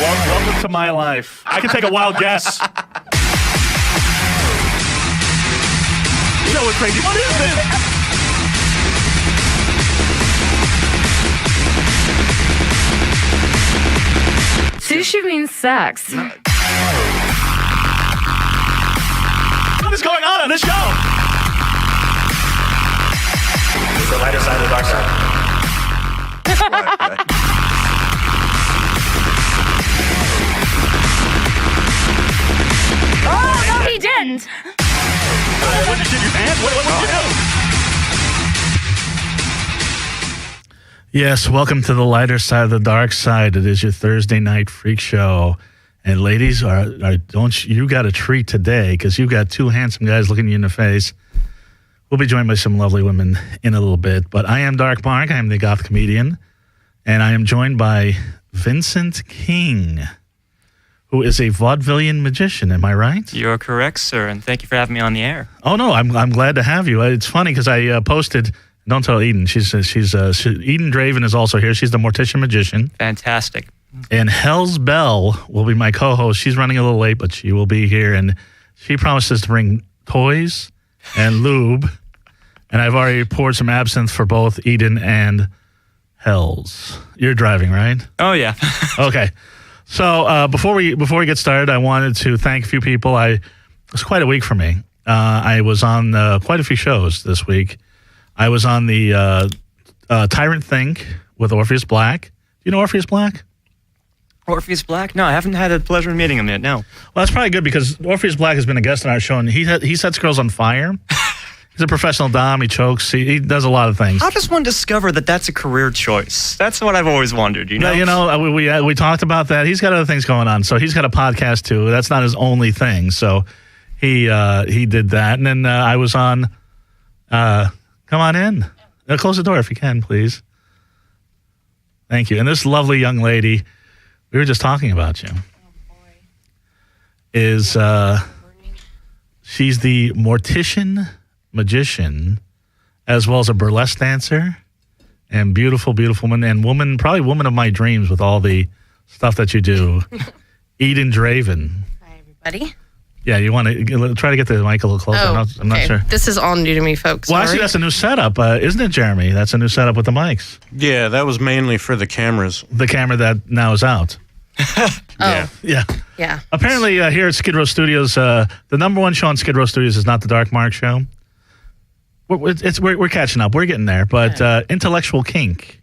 Welcome to my life. I can take a wild guess. You know what's crazy? What is this? Sushi means sex. What is going on this show? It's the lighter side of the dark side. Oh, no, he didn't. What did you do, man? What did you do? Yes, welcome to the lighter side of the dark side. It is your Thursday night freak show. And ladies, you got a treat today because you've got two handsome guys looking you in the face. We'll be joined by some lovely women in a little bit. But I am Dark Mark. I am the goth comedian. And I am joined by Vincent King, who is a Vaudevillian magician. Am I right? You're correct, sir, and thank you for having me on the air. Oh, no, I'm glad to have you. It's funny because I posted... Don't tell Eden. Eden Draven is also here. She's the Mortician Magician. Fantastic. And Helles Belle will be my co-host. She's running a little late, but she will be here. And she promises to bring toys and lube. And I've already poured some absinthe for both Eden and Helles. You're driving, right? Oh, yeah. Okay. So before we get started, I wanted to thank a few people. It was quite a week for me. I was on quite a few shows this week. I was on the Tyrant Think with Orpheus Black. Do you know Orpheus Black? Orpheus Black? No, I haven't had the pleasure of meeting him yet, no. Well, that's probably good because Orpheus Black has been a guest on our show, and he sets girls on fire. He's a professional dom. He chokes. He does a lot of things. How does one discover that that's a career choice? That's what I've always wondered, you know? We talked about that. He's got other things going on. So he's got a podcast, too. That's not his only thing. So he did that. And then I was on... Come on in. Close the door if you can, please. Thank you. And this lovely young lady, we were just talking about you, is she's the Mortician Magician, as well as a burlesque dancer, and beautiful, beautiful woman, probably woman of my dreams with all the stuff that you do, Eden Draven. Hi, everybody. Yeah, you want to try to get the mic a little closer. I'm not sure. This is all new to me, folks. Well, actually, that's a new setup, isn't it, Jeremy? That's a new setup with the mics. Yeah, that was mainly for the cameras. The camera that now is out. Yeah. Apparently, here at Skidrow Studios, the number one show on Skidrow Studios is not the Dark Mark Show. We're catching up. We're getting there. But Intellectual Kink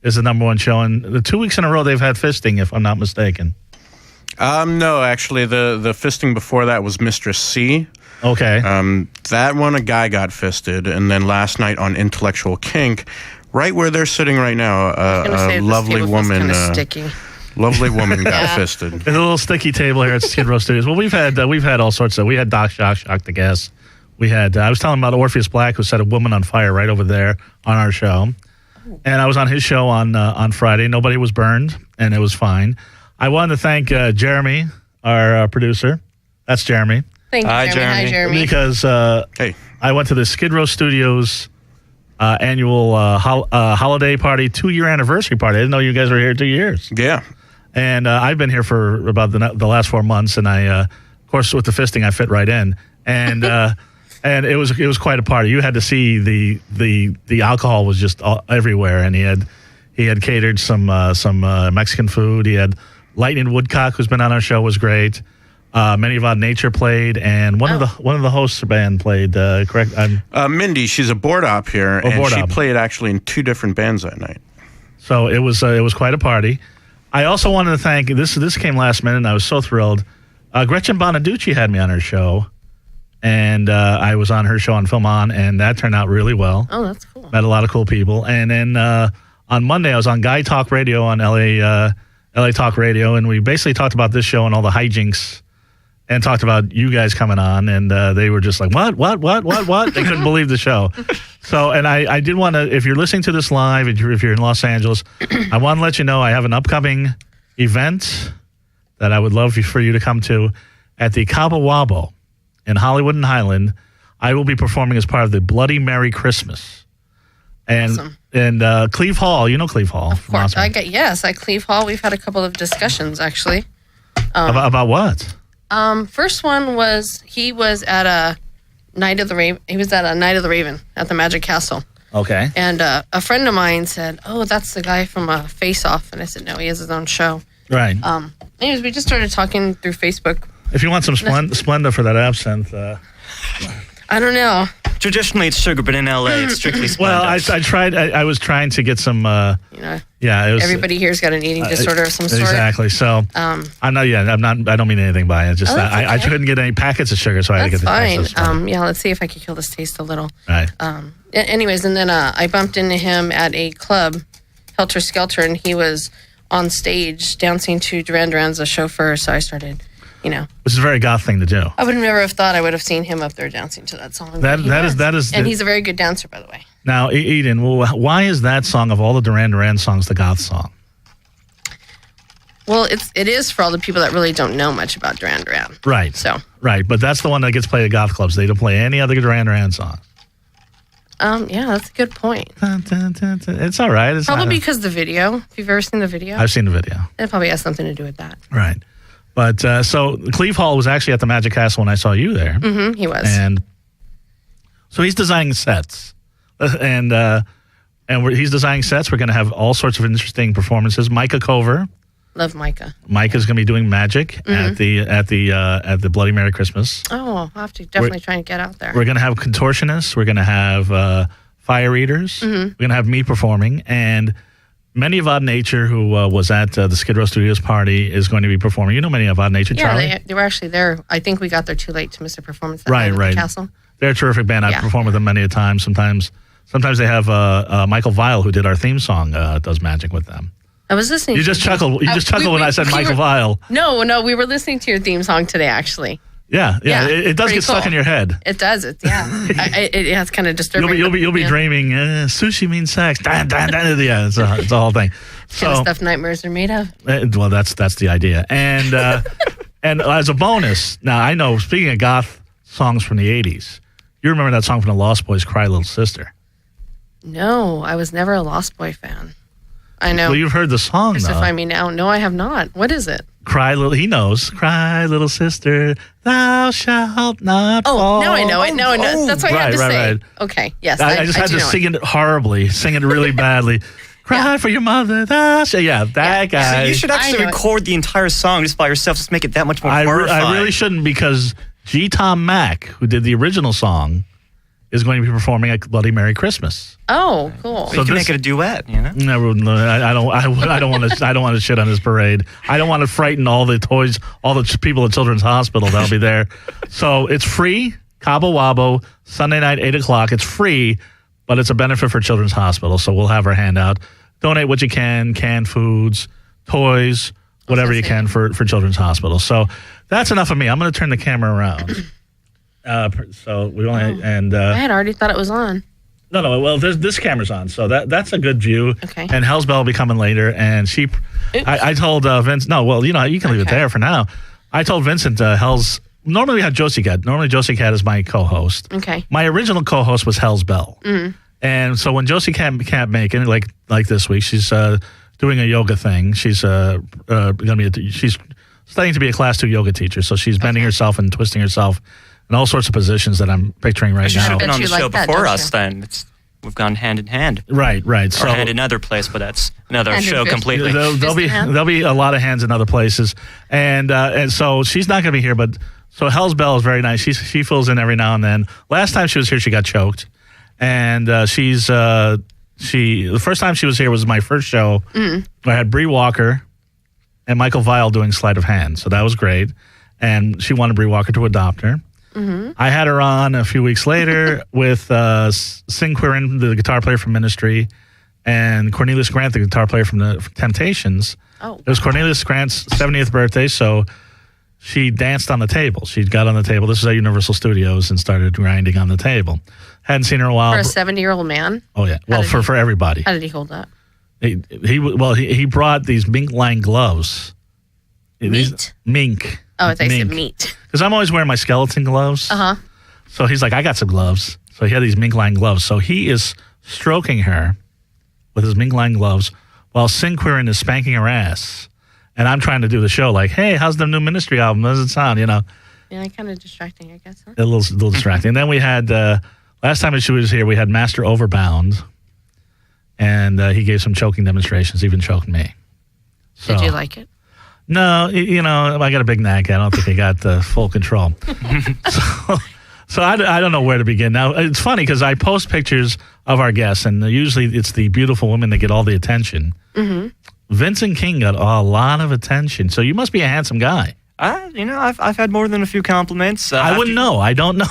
is the number one show. And the 2 weeks in a row, they've had fisting, if I'm not mistaken. No, actually, the fisting before that was Mistress C. Okay. That one, a guy got fisted, and then last night on Intellectual Kink, right where they're sitting right now, a lovely woman. Lovely woman got fisted. There's a little sticky table here at Skidrow Studios. Well, we've had all sorts of. We had Doc Shock the guest. We had. I was telling about Orpheus Black, who set a woman on fire right over there on our show, and I was on his show on Friday. Nobody was burned, and it was fine. I wanted to thank Jeremy, our producer. That's Jeremy. Thank you, Jeremy. Hi, Jeremy. Because I went to the Skidrow Studios annual holiday party, 2-year anniversary party. I didn't know you guys were here 2 years. Yeah. And I've been here for about the last 4 months, and I, of course, with the fisting, I fit right in. And and it was quite a party. You had to see the alcohol was just everywhere, and he had catered some Mexican food. He had Lightning Woodcock, who's been on our show, was great. Many of Odd Nature played, and one of the hosts of the band played. Correct? Mindy, she's a board op here, she played actually in 2 different bands that night. So it was quite a party. I also wanted to thank this came last minute, and I was so thrilled. Gretchen Bonaducci had me on her show, and I was on her show on Film On, and that turned out really well. Oh, that's cool. Met a lot of cool people, and then on Monday I was on Guy Talk Radio on LA Talk Radio, and we basically talked about this show and all the hijinks, and talked about you guys coming on, and they were just like, what? They couldn't believe the show. So, and I did want to, if you're listening to this live, if you're in Los Angeles, I want to let you know I have an upcoming event that I would love for you to come to at the Cabo Wabo in Hollywood and Highland. I will be performing as part of the Bloody Mary Christmas. And Awesome. and Cleve Hall, you know Cleve Hall. Of course. I Cleve Hall. We've had a couple of discussions, actually. About what? First one was he was at a Night of the Raven. He was at a Night of the Raven at the Magic Castle. Okay. And a friend of mine said, "Oh, that's the guy from Face Off." And I said, "No, he has his own show." Right. Anyways, we just started talking through Facebook. If you want some Splenda for that absinthe. I don't know. Traditionally, it's sugar, but in LA, it's strictly Splenda. Well, I tried. I was trying to get some. Yeah, it was, everybody here's got an eating disorder of some sort. Exactly. So I'm not. Yeah, I'm not. I don't mean anything by it. Just that I couldn't get any packets of sugar, so I had to get the That's fine. fine. Yeah, let's see if I can kill this taste a little. Right. Anyways, and then I bumped into him at a club, Helter Skelter, and he was on stage dancing to Duran Duran's A Chauffeur. So I started, which is a very goth thing to do. I would never have thought I would have seen him up there dancing to that song. That is, and he's a very good dancer, by the way. Now, Eden, why is that song of all the Duran Duran songs the goth song? Well, it is for all the people that really don't know much about Duran Duran. Right. Right, but that's the one that gets played at goth clubs. They don't play any other Duran Duran song. Yeah, that's a good point. Dun, dun, dun, dun. It's all right. It's probably because the video. If you've ever seen the video, I've seen the video. It probably has something to do with that. Right. But so Cleve Hall was actually at the Magic Castle when I saw you there. Mm-hmm, he was. And so he's designing sets, and he's designing sets. We're going to have all sorts of interesting performances. Micah Cover. Love Micah. Micah's going to be doing magic at the Bloody Mary Christmas. Oh, I'll have to definitely try and get out there. We're going to have contortionists. We're going to have fire eaters. Mm-hmm. We're going to have me performing, and Many of Odd Nature, who was at the Skidrow Studios party, is going to be performing. You know Many of Odd Nature, Charlie? Yeah, they were actually there. I think we got there too late to miss a performance at right. the castle. They're a terrific band. I've performed with them many a time. Sometimes they have Michael Vile, who did our theme song, does magic with them. I was listening. You just chuckled. You just chuckled when I said Michael Vile. No, we were listening to your theme song today, actually. Yeah. It does get stuck in your head. It does. It's it's kind of disturbing. You'll be dreaming. Sushi means sex. Yeah, it's a whole thing. Kind of stuff nightmares are made of. Well, that's the idea. And and as a bonus, now I know. Speaking of goth songs from the '80s, you remember that song from the Lost Boys, "Cry Little Sister"? No, I was never a Lost Boy fan. I know. Well, you've heard the song, though. Crucify me now. No, I have not. What is it? Cry little. He knows. Cry little sister, thou shalt not fall. Oh, now I know it. Now I know. That's what I had to say. Right. Okay. Yes. I just had to sing it horribly. Sing it really badly. Cry for your mother, thou shalt. Yeah, that guy. So you should actually record the entire song just by yourself. Just make it that much more horrifying. I really shouldn't, because G. Tom Mack, who did the original song, is going to be performing at Bloody Mary Christmas. Oh, cool! So you can make it a duet, you know? No, I don't want to. I don't want to shit on his parade. I don't want to frighten all the toys, all the people at Children's Hospital that'll be there. So it's free, Cabo Wabo, Sunday night, 8:00. It's free, but it's a benefit for Children's Hospital. So we'll have our handout. Donate what you can, canned foods, toys, whatever you can for Children's Hospital. So that's enough of me. I'm going to turn the camera around. So we only I had already thought it was on. No. Well, this camera's on, so that's a good view. Okay. And Helles Belle will be coming later, and I told Vince. No, well, you can leave it there for now. I told Vincent Helles. Normally we had Josie Cat. Normally Josie Cat is my co-host. Okay. My original co-host was Helles Belle. Mm-hmm. And so when Josie can't make it, like this week, she's doing a yoga thing. She's she's studying to be a class 2 yoga teacher. So she's bending herself and twisting herself in all sorts of positions that I'm picturing right now. She should have been on the show like before us then. We've gone hand in hand. Right. So, or hand in another place, but that's another show completely. There'll be a lot of hands in other places. And so she's not going to be here, but so Helles Belle is very nice. She fills in every now and then. Last time she was here, she got choked. And the first time she was here was my first show. Mm-hmm. I had Bree Walker and Michael Vile doing sleight of hand. So that was great. And she wanted Bree Walker to adopt her. Mm-hmm. I had her on a few weeks later with Sing Quirin, the guitar player from Ministry, and Cornelius Grant, the guitar player from the Temptations. Oh, it was Cornelius Grant's 70th birthday, so she danced on the table. She got on the table. This is at Universal Studios, and started grinding on the table. Hadn't seen her in a while. For a 70-year-old man? Oh, yeah. Well, for everybody. How did he hold up? He brought these mink-lined gloves. Meat? Mink. Oh, I thought you said meat. Because I'm always wearing my skeleton gloves. Uh-huh. So he's like, I got some gloves. So he had these mink-lined gloves. So he is stroking her with his mink-lined gloves while Sin-Quirin is spanking her ass. And I'm trying to do the show like, hey, how's the new Ministry album? How does it sound, Yeah, kind of distracting, I guess. Huh? A little distracting. And then we had, last time she was here, we had Master Overbound. And he gave some choking demonstrations, even choked me. So, did you like it? No, I got a big neck. I don't think I got full control. So I don't know where to begin. Now, it's funny because I post pictures of our guests, and usually it's the beautiful women that get all the attention. Mm-hmm. Vincent King got a lot of attention. So you must be a handsome guy. I've had more than a few compliments. I wouldn't know. I don't know.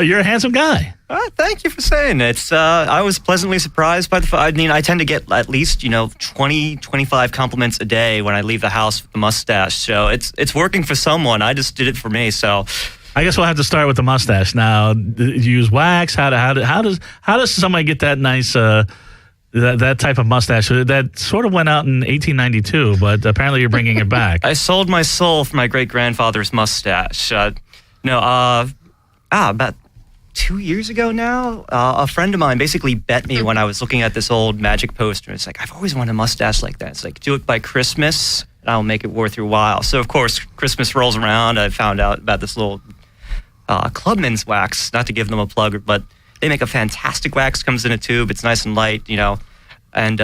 You're a handsome guy. Thank you for saying it. I was pleasantly surprised by I tend to get at least 20, 25 compliments a day when I leave the house with the mustache. So it's working for someone. I just did it for me. So I guess we'll have to start with the mustache. Now, do you use wax? How does somebody get that nice that type of mustache? That sort of went out in 1892, but apparently you're bringing it back. I sold my soul for my great grandfather's mustache. About 2 years ago now, a friend of mine basically bet me when I was looking at this old magic poster. It's like, I've always wanted a mustache like that. It's like, do it by Christmas, and I'll make it worth your while. So, of course, Christmas rolls around. I found out about this little Clubman's wax, not to give them a plug, but they make a fantastic wax, comes in a tube. It's nice and light, And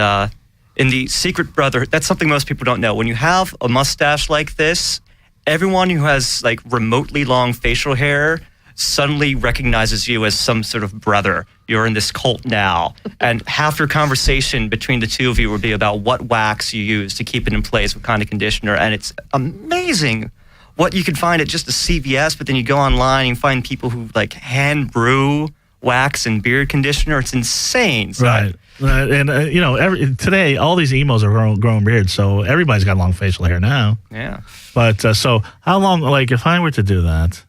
in the Secret Brother, that's something most people don't know. When you have a mustache like this, everyone who has like remotely long facial hair suddenly recognizes you as some sort of brother. You're in this cult now. And half your conversation between the two of you will be about what wax you use to keep it in place, what kind of conditioner. And it's amazing what you can find at just a CVS, but then you go online and you find people who like hand brew wax and beard conditioner. It's insane. So right. And, today all these emos are growing beards, so everybody's got long facial hair now. Yeah. But so how long, like if I were to do that,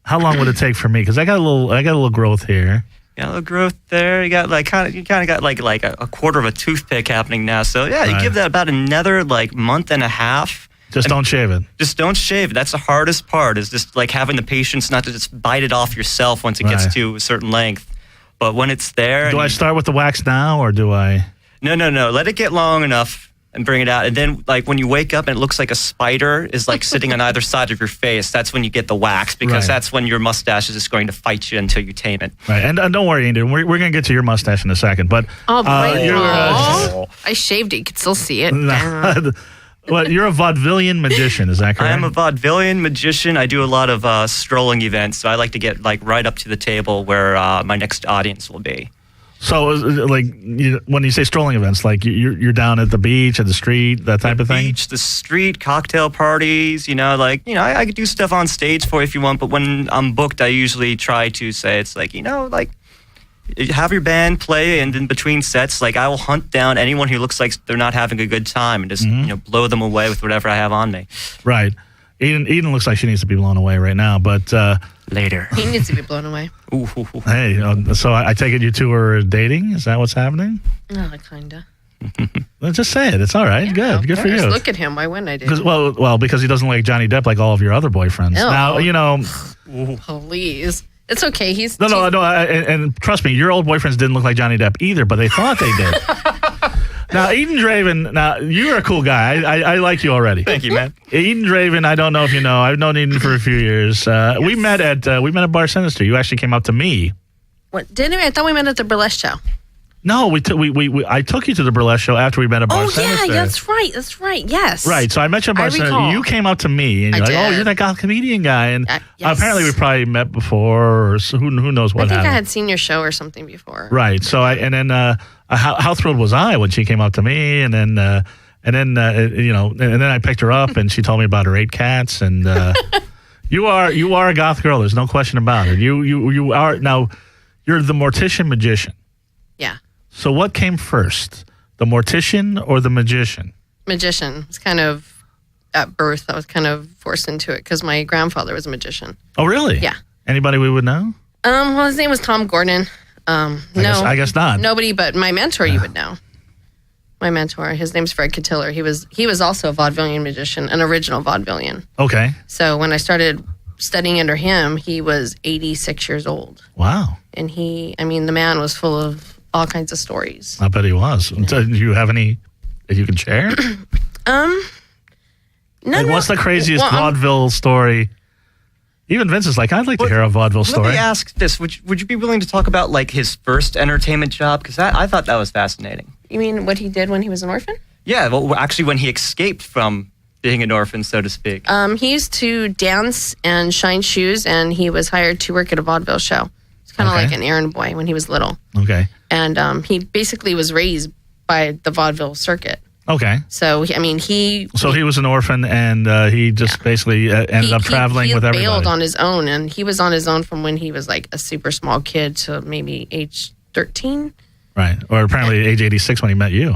how long would it take for me? Because I got a little growth here. Yeah, a little growth there. You got kind of got like a quarter of a toothpick happening now. So yeah, you give that about another month and a half. Just don't shave it. Just don't shave it. That's the hardest part, is just like having the patience not to just bite it off yourself once it gets to a certain length. But when it's there... Do I start with the wax now, or do I... No. Let it get long enough and bring it out. And then when you wake up and it looks like a spider is sitting on either side of your face, that's when you get the wax, because that's when your mustache is just going to fight you until you tame it. Right. And don't worry, Andy. We're going to get to your mustache in a second. But I shaved it. You can still see it. Well, you're a Vaudevillian magician, is that correct? I am a Vaudevillian magician. I do a lot of strolling events, so I like to get right up to the table where my next audience will be. So, when you say strolling events, you're down at the beach, at the street, that type of thing? The beach, the street, cocktail parties, I could do stuff on stage for you if you want, but when I'm booked, I usually try to say it's have your band play, and in between sets, I will hunt down anyone who looks like they're not having a good time and just blow them away with whatever I have on me. Right. Eden looks like she needs to be blown away right now, but later he needs to be blown away. Hey, so I take it you two are dating? Is that what's happening? No, kinda. Let's just say it. It's all right. Yeah, good for you. Look at him. Why wouldn't I do? Because he doesn't like Johnny Depp like all of your other boyfriends. No. Now Please. It's okay. No. And trust me, your old boyfriends didn't look like Johnny Depp either, but they thought they did. Now, Eden Draven, you're a cool guy. I like you already. Thank you, man. Eden Draven, I don't know if you know. I've known Eden for a few years. Yes. We met at Bar Sinister. You actually came up to me. What? Didn't we? I thought we met at the burlesque show. No, I took you to the burlesque show after we met at Bar Sinister. Oh, yeah, that's right. Yes. Right, so I met you at Bar Sinister. You came up to me, and you're like, you're that goth comedian guy. And yes. Apparently we probably met before, or who knows what happened. I think I had seen your show or something before. Right, so how thrilled was I when she came up to me, and then I picked her up, and she told me about her 8 cats, and you are a goth girl. There's no question about it. You are now. You're the Mortician Magician. Yeah. So what came first, the Mortician or the Magician? Magician. It was kind of at birth. I was kind of forced into it because my grandfather was a magician. Oh, really? Yeah. Anybody we would know? Well, his name was Tom Gordon. I guess not. Nobody but my mentor you would know. My mentor, his name's Fred Cotillar. He was also a Vaudevillian magician, an original Vaudevillian. Okay. So when I started studying under him, he was 86 years old. Wow. And the man was full of all kinds of stories. I bet he was. Yeah. Do you have any that you can share? No. What's the craziest vaudeville story? Even Vince is like, I'd like to hear a vaudeville story. Let me ask this. Would you be willing to talk about like his first entertainment job? Because I thought that was fascinating. You mean what he did when he was an orphan? Yeah, well, actually when he escaped from being an orphan, so to speak. He used to dance and shine shoes, and he was hired to work at a vaudeville show. It's kind of like an errand boy when he was little. Okay. And he basically was raised by the vaudeville circuit. Okay. So, he was an orphan, and he just basically ended up traveling with everybody. He bailed on his own, and he was on his own from when he was like a super small kid to maybe age 13. Right. Or apparently age 86 when he met you.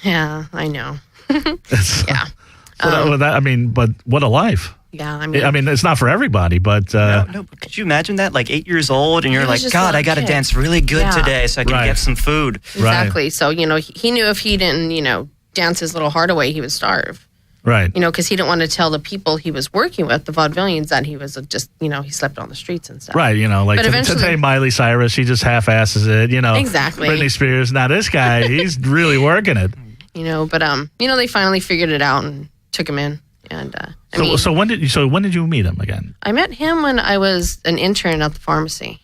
Yeah, I know. Yeah. But what a life. Yeah, it's not for everybody, but... No, but could you imagine that? Like 8 years old, and you're like, God, I got to dance really good today so I can get some food. Exactly. Right. So, he knew if he didn't, dance his little heart away, he would starve. Right. Because he didn't want to tell the people he was working with, the vaudevillians, that he was just, he slept on the streets and stuff. Right. Like today Miley Cyrus, she just half-asses it, Exactly. Britney Spears. Now this guy, he's really working it. But they finally figured it out and took him in. And so when did you meet him again? I met him when I was an intern at the pharmacy.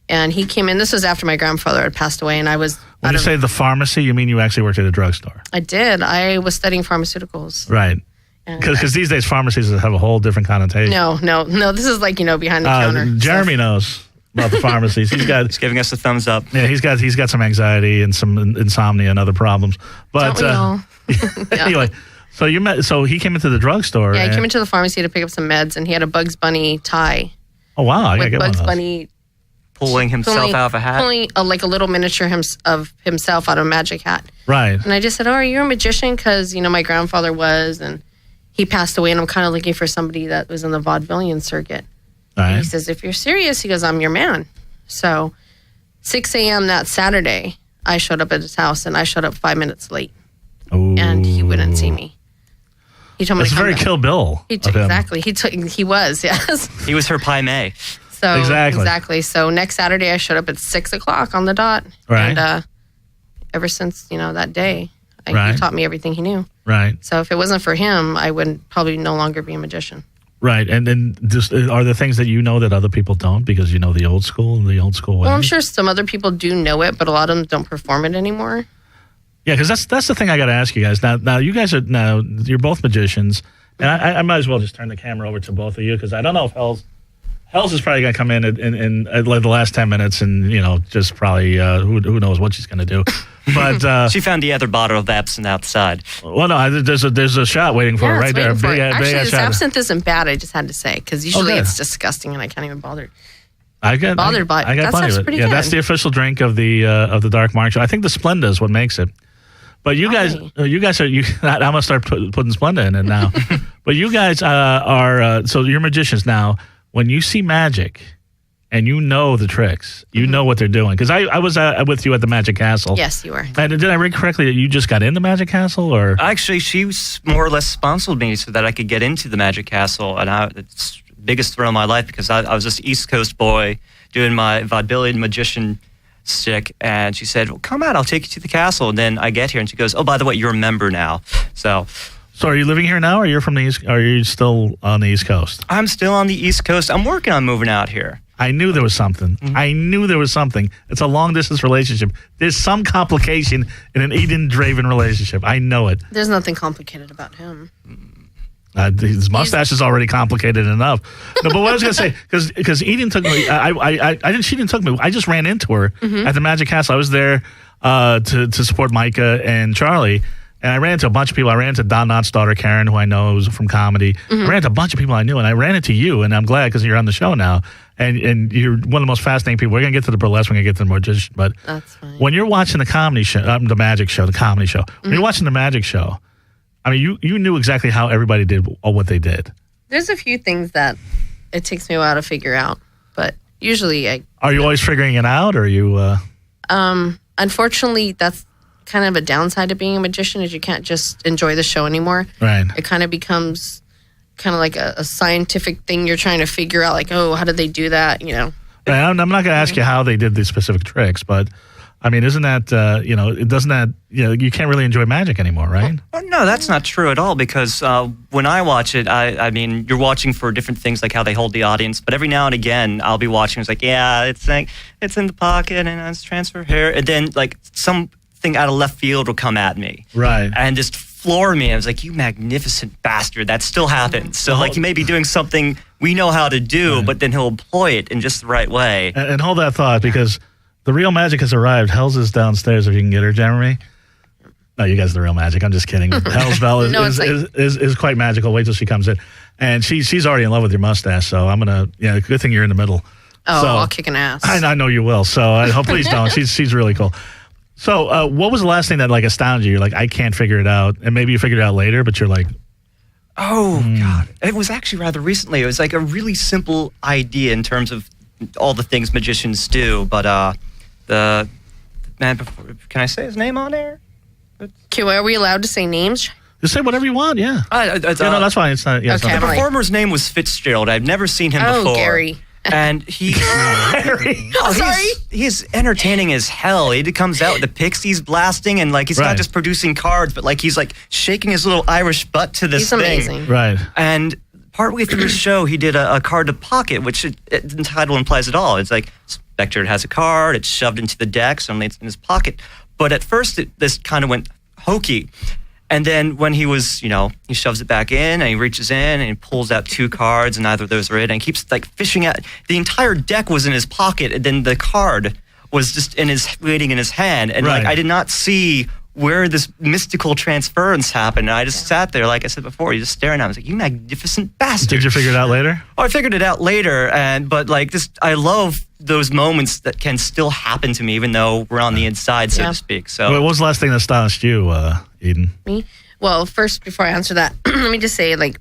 And he came in. This was after my grandfather had passed away, and I was. When you say the pharmacy, you mean you actually worked at a drugstore? I did. I was studying pharmaceuticals. Right. Because these days pharmacies have a whole different connotation. No. This is like behind the counter. Jeremy knows about the pharmacies. He's giving us the thumbs up. Yeah, he's got some anxiety and some insomnia and other problems. But don't we all? Anyway. So he came into the drugstore. Yeah, he came into the pharmacy to pick up some meds, and he had a Bugs Bunny tie. Oh wow! I gotta get Bugs one of those. Bunny pulling himself out of a hat, pulling a little miniature of himself out of a magic hat. Right. And I just said, "Oh, are you a magician?" Because my grandfather was, and he passed away, and I'm kind of looking for somebody that was in the vaudevillian circuit. Right. And he says, "If you're serious," he goes, "I'm your man." So, 6 a.m. that Saturday, I showed up at his house, and I showed up 5 minutes late, and he wouldn't see me. He told me. It's very Kill Bill. Exactly. He was, yes. He was her Pai Mei. So exactly. So next Saturday, I showed up at 6:00 on the dot. Right. And ever since that day, he taught me everything he knew. Right. So if it wasn't for him, I would probably no longer be a magician. Right. And then are there things that you know that other people don't because you know the old school and the old school way? Well, I'm sure some other people do know it, but a lot of them don't perform it anymore. Yeah, because that's the thing I got to ask you guys. Now you guys you're both magicians, and I might as well just turn the camera over to both of you because I don't know if Helles is probably going to come in like the last 10 minutes and just probably who knows what she's going to do. But she found the other bottle of absinthe outside. Well, no, there's a shot waiting for her right there. Actually, this absinthe isn't bad. I just had to say because usually it's disgusting and I can't even bother. I got plenty of it. Yeah, that's the official drink of the Dark Mark Show. I think the Splenda is what makes it. But you guys are. I'm gonna start putting Splenda in it now. But you guys are. So you're magicians now. When you see magic, and you know the tricks, you know what they're doing. Because I was with you at the Magic Castle. Yes, you were. And did I read correctly that you just got in the Magic Castle, or actually she more or less sponsored me so that I could get into the Magic Castle, and it's the biggest thrill of my life because I was this East Coast boy doing my Vaudevillian Magician stick, and she said, well, come out, I'll take you to the castle. And then I get here and she goes, oh, by the way, you're a member now. So are you living here now, or you're from the East? Are you still on the East Coast? I'm still on the East Coast. I'm working on moving out here. I knew there was something. Mm-hmm. I knew there was something. It's a long distance relationship. There's some complication in an Eden Draven relationship. I know it. There's nothing complicated about him. His mustache is already complicated enough. No, but what I was going to say, because Eden took me, she didn't took me. I just ran into her at the Magic Castle. I was there to support Micah and Charlie, and I ran into a bunch of people. I ran into Don Knott's daughter, Karen, who I know was from comedy. I ran into a bunch of people I knew, and I ran into you, and I'm glad because you're on the show now, and you're one of the most fascinating people. We're going to get to the burlesque, we're going to get to the magician, but that's fine. When you're watching the comedy show, the magic show, the comedy show, when you're watching the magic show, I mean, you knew exactly how everybody did or what they did. There's a few things that it takes me a while to figure out, but usually Are you always figuring it out, or are you... Unfortunately, that's kind of a downside of being a magician is you can't just enjoy the show anymore. Right. It kind of becomes kind of like a scientific thing you're trying to figure out, like, oh, how did they do that, you know? Right, I'm not going to ask you how they did these specific tricks, but I mean, isn't that, doesn't that, you can't really enjoy magic anymore, right? Well, no, that's not true at all, because when I watch it, I mean, you're watching for different things, like how they hold the audience, but every now and again, I'll be watching, it's like, yeah, it's in the pocket, and it's transfer here, and then, like, something out of left field will come at me. Right. And just floor me. I was like, you magnificent bastard, that still happens. So, like, he may be doing something we know how to do, but then he'll employ it in just the right way. And hold that thought, because the real magic has arrived. Helles is downstairs if you can get her, Jeremy. No, you guys are the real magic. I'm just kidding. Helles Belle is quite magical. Wait till she comes in. And she's already in love with your mustache, so I'm going to, good thing you're in the middle. Oh, so, I'll kick an ass. I know you will, so please don't. She's really cool. So what was the last thing that, like, astounded you? You're like, I can't figure it out. And maybe you figured it out later, but you're like... Oh, God. It was actually rather recently. It was like a really simple idea in terms of all the things magicians do, but the man before... Can I say his name on air? Okay, well, are we allowed to say names? Just say whatever you want, yeah. No, that's fine. It's not... Yeah, okay, the performer's name was Fitzgerald. I've never seen him before. Oh, Gary. And he's entertaining as hell. He comes out with the pixies blasting, and like he's not just producing cards, but like he's like shaking his little Irish butt to this thing. Amazing. Right. And partway through the show, he did a card to pocket, which the title implies it all. It's like Spectre has a card, it's shoved into the deck, suddenly it's in his pocket. But at first, this kind of went hokey. And then when he was, he shoves it back in and he reaches in and he pulls out 2 cards and neither of those are it. And he keeps like fishing out. The entire deck was in his pocket and then the card was just waiting in his hand. And like I did not see where this mystical transference happened. And I just sat there, like I said before, just staring at him. I was like, you magnificent bastard. Did you figure it out later? Oh, I figured it out later. But like I love those moments that can still happen to me, even though we're on the inside, so to speak. So, what was the last thing that astonished you, Eden? Me? Well, first, before I answer that, let me just say, like,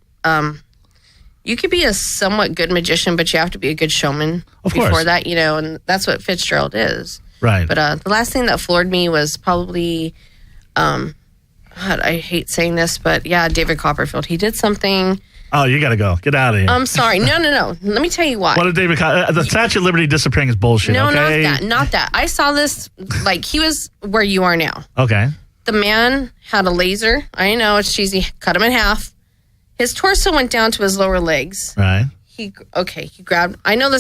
you could be a somewhat good magician, but you have to be a good showman before that, and that's what Fitzgerald is. Right. But the last thing that floored me was probably, God, I hate saying this, but yeah, David Copperfield. He did something. Oh, you got to go. Get out of here. I'm sorry. No. Let me tell you why. What did David the Statue of Liberty disappearing is bullshit, no, okay? Not that. I saw this, like, he was where you are now. Okay. The man had a laser. I know, it's cheesy. Cut him in half. His torso went down to his lower legs. Right. He grabbed... I know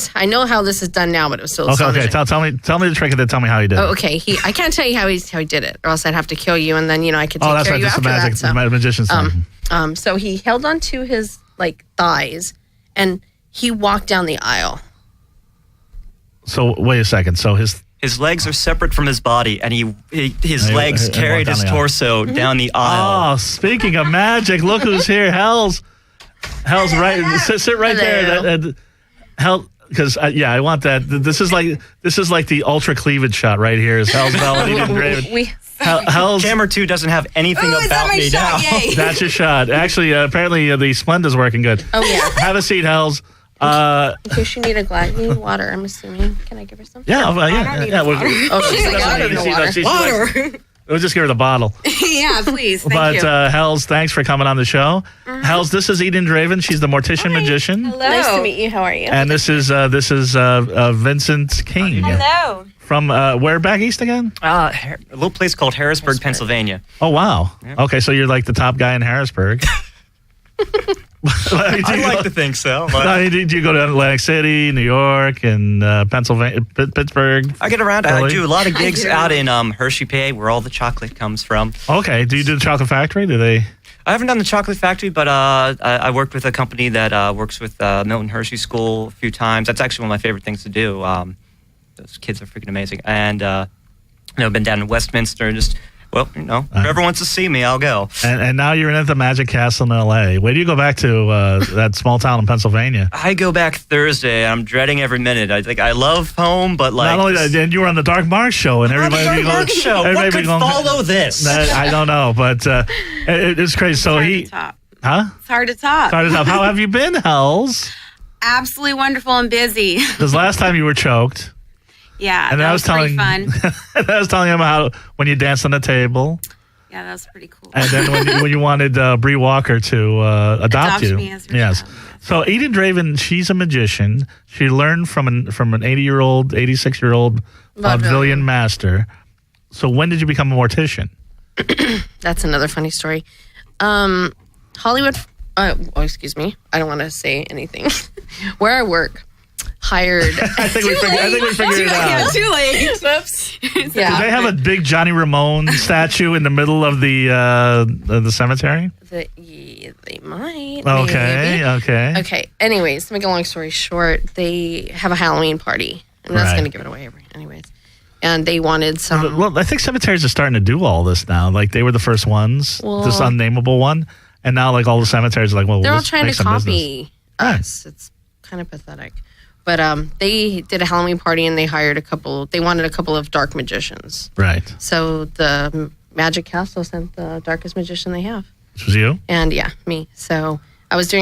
how this is done now, but it was so astonishing. Okay. Tell me the trick and then tell me how he did it. Oh, okay. I can't tell you how he did it, or else I'd have to kill you, and then, I could take care of you after that. That's the magician's thing. So he held onto his, like, thighs, and he walked down the aisle. So, wait a second. So his legs are separate from his body, and his legs carried his torso down the aisle. Oh, speaking of magic, look who's here. Helles, right. Sit right there. Hell, because I want that. This is like the ultra cleavage shot right here. Is Helles Belle and Eden Draven. Camera 2 doesn't have anything about me now. That's your shot. Actually, apparently the Splenda's working good. Oh yeah. Have a seat, Helles. In case you need a glass, you need water, I'm assuming. Can I give her some? Yeah, She's like, I don't need water. We'll just give her the bottle. Yeah, please. Thank you. Helles, thanks for coming on the show. Helles, this is Eden Draven. She's the Mortician Magician. Hello. Nice to meet you. How are you? And this is Vincent King. Hello. From where back east again? A little place called Harrisburg, Pennsylvania. Oh, wow. Yeah. Okay, so you're like the top guy in Harrisburg. I'd like to think so. Do you go to Atlantic City, New York, and Pennsylvania, Pittsburgh? I get around. Philly? I do a lot of gigs out in Hershey, PA, where all the chocolate comes from. Okay. Do you do the Chocolate Factory? I haven't done the Chocolate Factory, but I worked with a company that works with Milton Hershey School a few times. That's actually one of my favorite things to do. Those kids are freaking amazing. And I've been down in Westminster and just... Well, whoever wants to see me, I'll go. And now you're in the Magic Castle in L.A. Where do you go back to that small town in Pennsylvania? I go back Thursday. I'm dreading every minute. I love home, but like... Not only that, and you were on the Dark Mark show. And everybody the Dark Mark show. What could follow this? I don't know, but it's crazy. So It's hard to It's top. hard to top. How have you been, Helles? Absolutely wonderful and busy. Because last time you were choked. Yeah, and that was pretty fun. And I was telling him how when you danced on the table. Yeah, that was pretty cool. And then when you wanted Bree Walker to adopt you. Me as her Yes. child, yes. So Eden Draven, she's a magician. She learned from an 80-year-old, 86-year-old Vaudevillian master. So when did you become a mortician? That's another funny story. Hollywood, excuse me. I don't want to say anything. Where I work, hired. I think we figured it out. Yeah, too late. Whoops. Do they have a big Johnny Ramone statue in the middle of the cemetery? They might. Okay, maybe. okay. Anyways, to make a long story short, they have a Halloween party. I'm not going to give it away. Anyways. And they wanted some. Well, I think cemeteries are starting to do all this now. Like they were the first ones, this unnameable one. And now like all the cemeteries are like, well, they're all let's trying make to some copy us. It's kind of pathetic. But they did a Halloween party and they hired they wanted a couple of dark magicians. Right. So the Magic Castle sent the darkest magician they have. Which was you? And yeah, me. So I was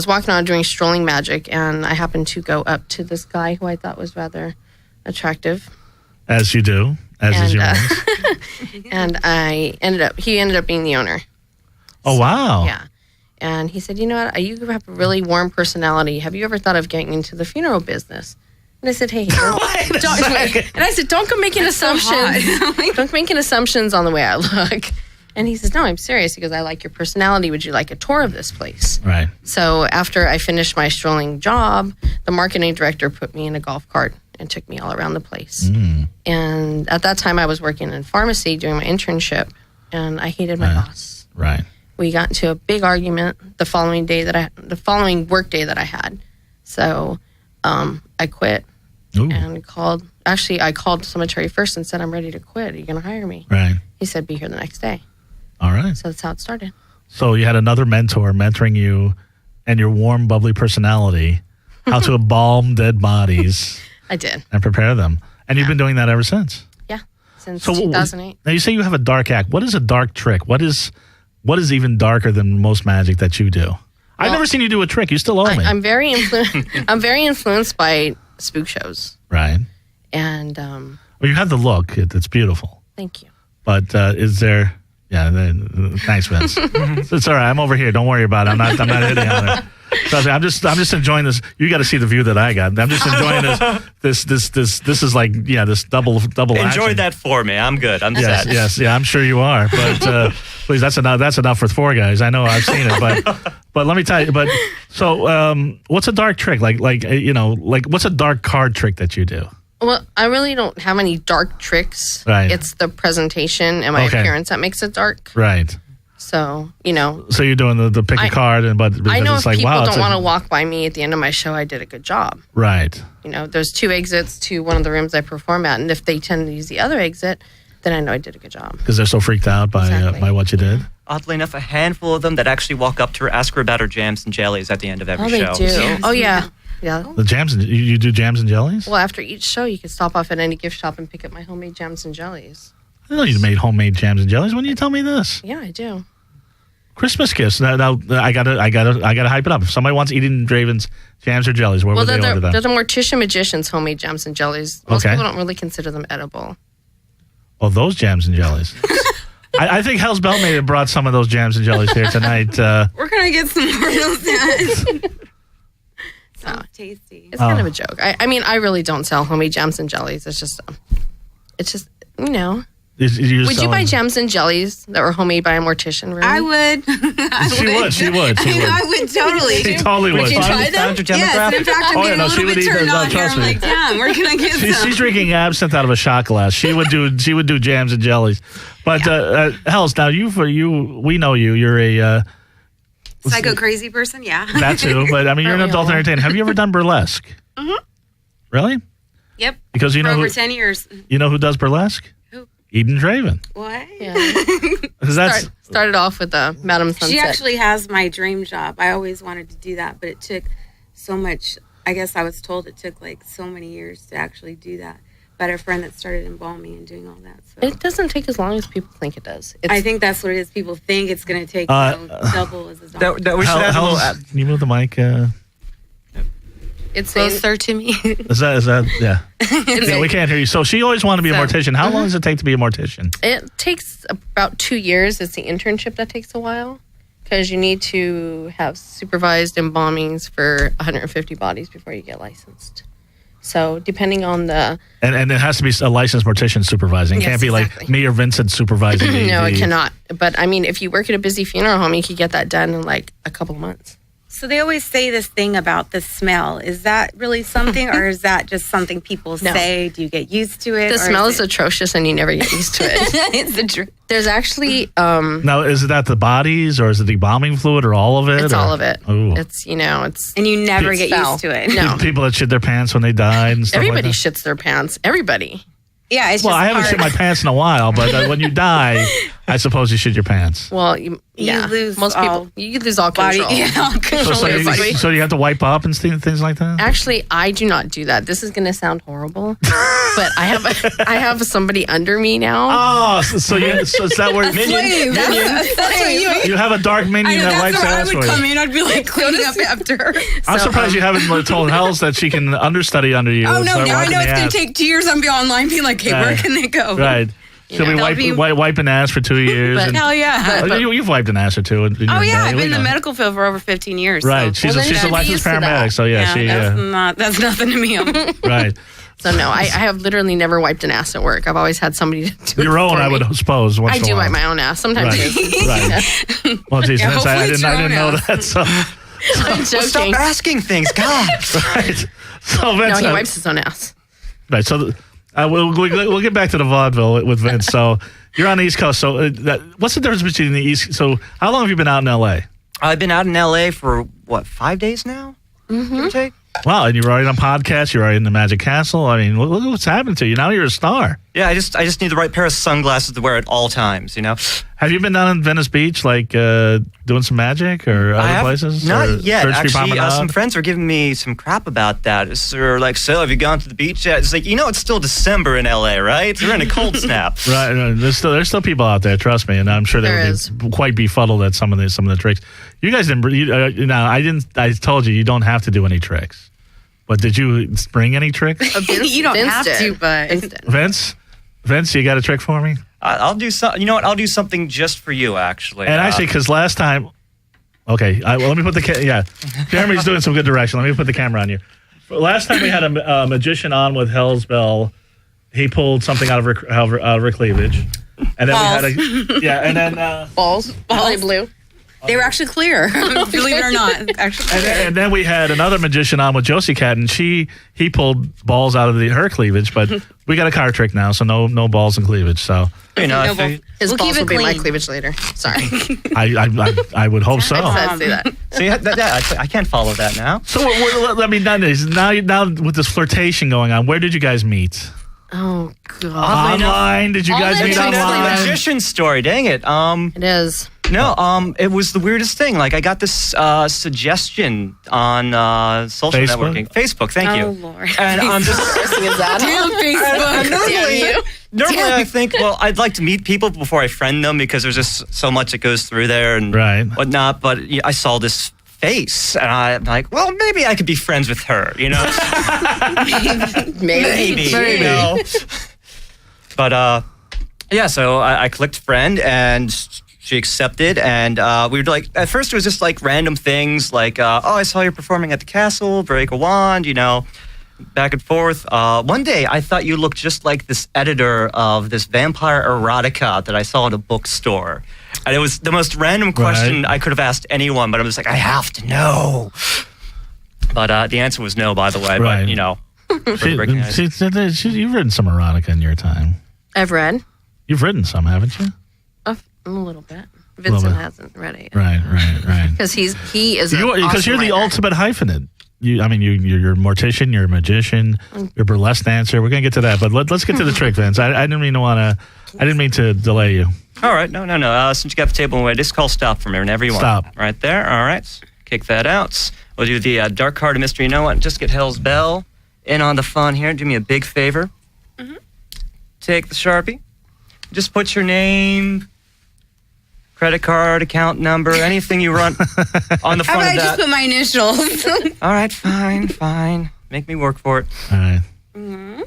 walking around doing strolling magic, and I happened to go up to this guy who I thought was rather attractive. As you do, is yours. And he ended up being the owner. Oh, wow. Yeah. And he said, you know what, you have a really warm personality. Have you ever thought of getting into the funeral business? And I said, hey, don't go making assumptions. Don't make assumptions on the way I look. And he says, no, I'm serious. He goes, I like your personality. Would you like a tour of this place? Right. So after I finished my strolling job, the marketing director put me in a golf cart and took me all around the place. And at that time, I was working in pharmacy doing my internship, and I hated my boss. Right. We got into a big argument the following work day that I had. So I quit. Ooh. And I called cemetery first and said, I'm ready to quit. Are you going to hire me? Right. He said, be here the next day. All right. So that's how it started. So you had another mentor mentoring you and your warm, bubbly personality, how to embalm dead bodies. I did. And prepare them. And you've been doing that ever since. Yeah, since 2008. Now you say you have a dark act. What is a dark trick? What is even darker than most magic that you do? I've never seen you do a trick. You still owe me. I'm very influenced by spook shows. Right. And well, you have the look. It's beautiful. Thank you. But is there? Yeah. Thanks, Vince. It's all right. I'm over here. Don't worry about it. I'm not hitting on it. Trust me, I'm just enjoying this. You got to see the view that I got. I'm just enjoying this. This is like this double Enjoy action. that for me. I'm good. I'm set. Yes. Yeah. I'm sure you are. But please, that's enough for 4 guys. I know. I've seen it. But let me tell you. But so, what's a dark trick? Like what's a dark card trick that you do? Well, I really don't have any dark tricks. Right. It's the presentation and my appearance that makes it dark. Right. So, So you're doing the pick a card, but I know it's if like, people wow, don't want to walk by me at the end of my show, I did a good job. Right. There's 2 exits to one of the rooms I perform at, and if they tend to use the other exit, then I know I did a good job. Because they're so freaked out by what you did. Oddly enough, a handful of them that actually walk up to her, ask her about her jams and jellies at the end of every show. Oh, they do. Oh, yeah. Yeah. The jams, you do jams and jellies? Well, after each show, you can stop off at any gift shop and pick up my homemade jams and jellies. I didn't know you made homemade jams and jellies. When did you tell me this? Yeah, I do. Christmas gifts. Now I gotta hype it up. If somebody wants Eden Draven's jams or jellies, where would they order them? They're the Mortician Magician's homemade jams and jellies. Most people don't really consider them edible. Oh, those jams and jellies. I think Helles Belle may have brought some of those jams and jellies here tonight. We're gonna get some more of those. Sounds tasty. It's kind of a joke. I mean, I really don't sell homemade jams and jellies. It's just Would you buy jams and jellies that were homemade by a mortician? Really? I would. She would. I would totally. She totally would. Would you try them? Yes, in fact, I'm getting a little bit turned on here. Trust I'm me. like, damn, where can I get some? She's drinking absinthe out of a shot glass. She would do jams and jellies. But Helles, now we know you. You're a psycho crazy person. Yeah. That too. But I mean, you're an adult entertainer. Have you ever done burlesque? Mm-hmm. Really? Yep. Because for over 10 years. You know who does burlesque? Who? Eden Draven. What? Yeah. Started off with Madam Sunset. She actually has my dream job. I always wanted to do that, but it took so much. I guess I was told it took like so many years to actually do that. But I had a friend that started embalming and doing all that. So it doesn't take as long as people think it does. I think that's what it is. People think it's going to take double as a doctor. Can you move the mic? It's closer to me. Is that yeah. Yeah, we can't hear you. So she always wanted to be a mortician. How long does it take to be a mortician? It takes about 2 years. It's the internship that takes a while because you need to have supervised embalmings for 150 bodies before you get licensed. So depending on the... And it has to be a licensed mortician supervising. It can't be like me or Vincent supervising. No, it cannot. But I mean, if you work at a busy funeral home, you could get that done in like a couple months. So they always say this thing about the smell. Is that really something, or is that just something people say? Do you get used to it? The smell is atrocious, and you never get used to it. It's the truth. There's actually... now, is that the bodies, or is it the embalming fluid, or all of it? It's all of it. Ooh. It's, it's... And you never get used to it. No. People that shit their pants when they died and stuff Everybody like that. shits their pants. Everybody. Yeah, it's well, just I haven't hard. shit my pants in a while, but when you die, I suppose you shit your pants. Well, you lose most people. You lose all control. All control. So you have to wipe up and things like that? Actually, I do not do that. This is going to sound horrible, but I have somebody under me now. Oh, so is that where minion? That's what You have a dark minion that wipes ass for you. I would come in. I'd be like cleaning up after her. I'm surprised you haven't told Helles that she can understudy under you. Oh no! Now I know it's going to take 2 years. I'm be online being like, hey, where can they go? Right. She'll be wiping ass for 2 years. Hell yeah. You've wiped an ass or two. I've been in the medical field for over 15 years. Right. So. She's a licensed paramedic. So that's nothing to me. Right. So no, I have literally never wiped an ass at work. I've always had somebody do your own, I would suppose. I do wipe my own ass sometimes. Right. Well, geez, I didn't know that. So I'm joking. Stop asking things, God. Right. So Vince, no, he wipes his own ass. Right. So we'll get back to the vaudeville with Vince. So you're on the East Coast. So what's the difference between the East? So how long have you been out in L.A.? I've been out in L.A. for 5 days now. Give or take. Wow, and you're already on podcasts. You're already in the Magic Castle. I mean, look what's happened to you. Now you're a star. Yeah, I just need the right pair of sunglasses to wear at all times. Have you been down in Venice Beach, like doing some magic or other places? Not yet. Church Street Actually, Promenade? some friends were giving me some crap about that. They're like, so have you gone to the beach yet? It's like, it's still December in LA, right? We're in a cold snap. Right. There's still people out there. Trust me, and I'm sure they'll be quite befuddled at some of the tricks. You guys didn't. I told you don't have to do any tricks. But did you bring any tricks? You don't have to, but Vince, you got a trick for me? I'll do something. You know what? I'll do something just for you, actually. And actually, because last time, okay, let me put Jeremy's doing some good direction. Let me put the camera on you. Last time we had a magician on with Helles Belle. He pulled something out of her cleavage, and then we had and then balls blue. They were actually clear, believe it or not. Actually, and then we had another magician on with Josie Cat, and he pulled balls out of her cleavage. But we got a card trick now, so no balls and cleavage. So his balls will be my cleavage later. Sorry, I would hope so. I say that. See, I can't follow that now. So let me now with this flirtation going on, where did you guys meet? Oh God! Online? Did you guys meet online? That's the magician story. Dang it. It is. No, it was the weirdest thing. Like, I got this suggestion on social networking. Facebook, thank you. Oh, Lord. And I'm just... Damn Facebook. Normally I think, well, I'd like to meet people before I friend them because there's just so much that goes through there and whatnot. But I saw this face, and I'm like, well, maybe I could be friends with her, Maybe. But, so I clicked friend, and she accepted, and we were like, at first it was just like random things, like, I saw you performing at the castle, break a wand, back and forth. One day I thought you looked just like this editor of this vampire erotica that I saw in a bookstore. And it was the most random question I could have asked anyone, but I was like, I have to know. But the answer was no, by the way. Right. But, you've written some erotica in your time. I've read. You've written some, haven't you? A little bit. Vincent hasn't read it yet. Right. Because he is because you're the ultimate hyphenate. You're a mortician, you're a magician, you're a burlesque dancer. We're gonna get to that, but let's get to the trick, Vince. I didn't mean to delay you. All right, no. Since you got the table away, just call stop from here whenever you want. Stop. Right there. All right, kick that out. We'll do the dark card of mystery. You know what? Just get Helles Belle in on the fun here. Do me a big favor. Take the Sharpie. Just put your name credit card, account number, anything you run on the front of that. How about I just put my initials? All right, fine. Make me work for it. All right. Mm-hmm.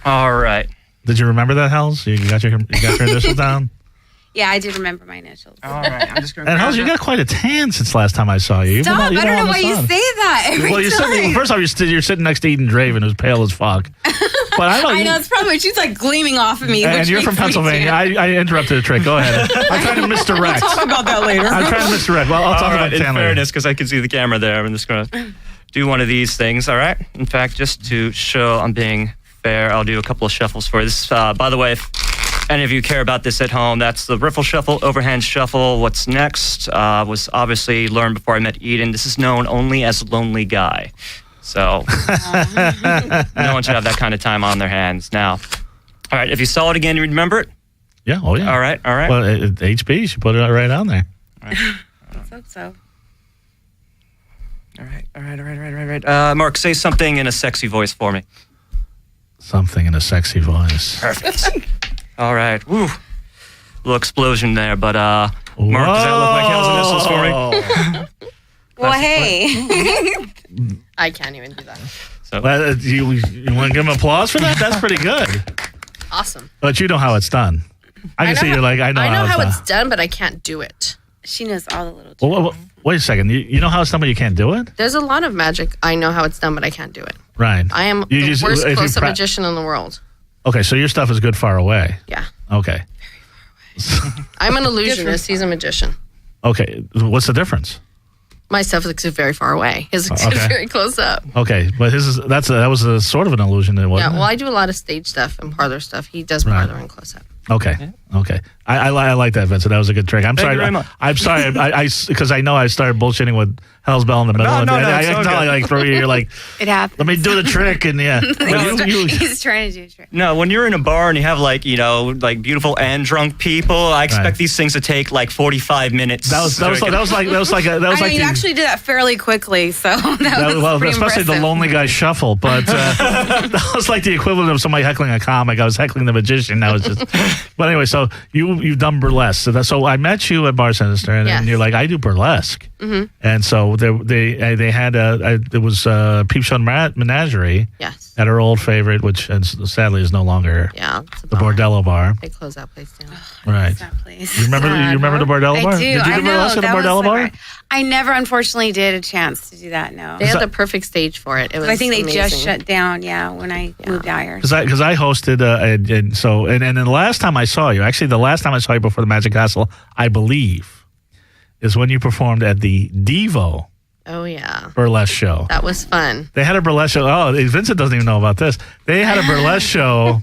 All right. Did you remember that, Helles? You got your initials down? Yeah, I did remember my initials. All right. I'm just going to. And Helles, you got quite a tan since last time I saw you. Stop! I don't know why you say that every time. First off, you're sitting next to Eden Draven, who's pale as fuck. But I know it's probably she's like gleaming off of me. And you're from Pennsylvania. I interrupted the trick. Go ahead. I'm trying to misdirect. We'll talk about that later. I'm trying to misdirect. Well, I'll talk about in tan later. fairness, because I can see the camera there, I'm just going to do one of these things. All right. In fact, just to show I'm being fair, I'll do a couple of shuffles for you. This, by the way, if any of you care about this at home, that's the riffle shuffle, overhand shuffle. What's next was obviously learned before I met Eden. This is known only as Lonely Guy. So no one should have that kind of time on their hands now. All right, if you saw it again, you remember it? Yeah, oh yeah. All right. Well, HB, you should put it right on there. All right. Let's hope so. All right. Mark, say something in a sexy voice for me. Something in a sexy voice. Perfect. All right. Woo. Little explosion there, but Mark, does that look like Helles initials for me? Well, hey. I can't even do that. So, you want to give him applause for that? That's pretty good. Awesome. But you know how it's done. I can see you're like, I know how it's done, but I can't do it. She knows all the little tricks. Well, wait a second. You know how it's done, but you can't do it? There's a lot of magic. I know how it's done, but I can't do it. Right. I am the worst close-up magician in the world. Okay, so your stuff is good far away. Yeah. Okay. I'm an illusionist. He's a magician. Okay. What's the difference? My stuff looks very far away. His looks very close up. Okay, but that was a sort of an illusion, wasn't it? Yeah, well, I do a lot of stage stuff and parlor stuff. He does parlor and close up. Okay. I like that, Vincent. That was a good trick. I'm sorry. I'm sorry. Because I know I started bullshitting with Helles Belle in the middle. No, I can tell like through you, you're like, it happened. Let me do the trick, and yeah. He's trying to do a trick. No, when you're in a bar and you have like beautiful and drunk people, I expect these things to take like 45 minutes. That was like you actually did that fairly quickly, so that was pretty especially impressive. the Lonely Guy shuffle. But that was like the equivalent of somebody heckling a comic. I was heckling the magician. That was just. But anyway, so you've done burlesque. So I met you at Bar Sinister, and you're like, I do burlesque, and so they had it was Peep Show Menagerie at our old favorite, which sadly is no longer the Bordello Bar. They closed that place down. Right. That place. You remember the Bordello Bar? I do. Did you do burlesque at the Bordello Bar? I never, unfortunately, did a chance to do that. No. They had the perfect stage for it. It was I think they amazing. just shut down. Yeah, when I moved out here. Because I hosted, and then the last time I saw you, actually the last time I saw you before the Magic Castle, I believe, is when you performed at the Devo. Oh yeah, burlesque show. That was fun. They had a burlesque show. Oh, Vincent doesn't even know about this. They had a burlesque show.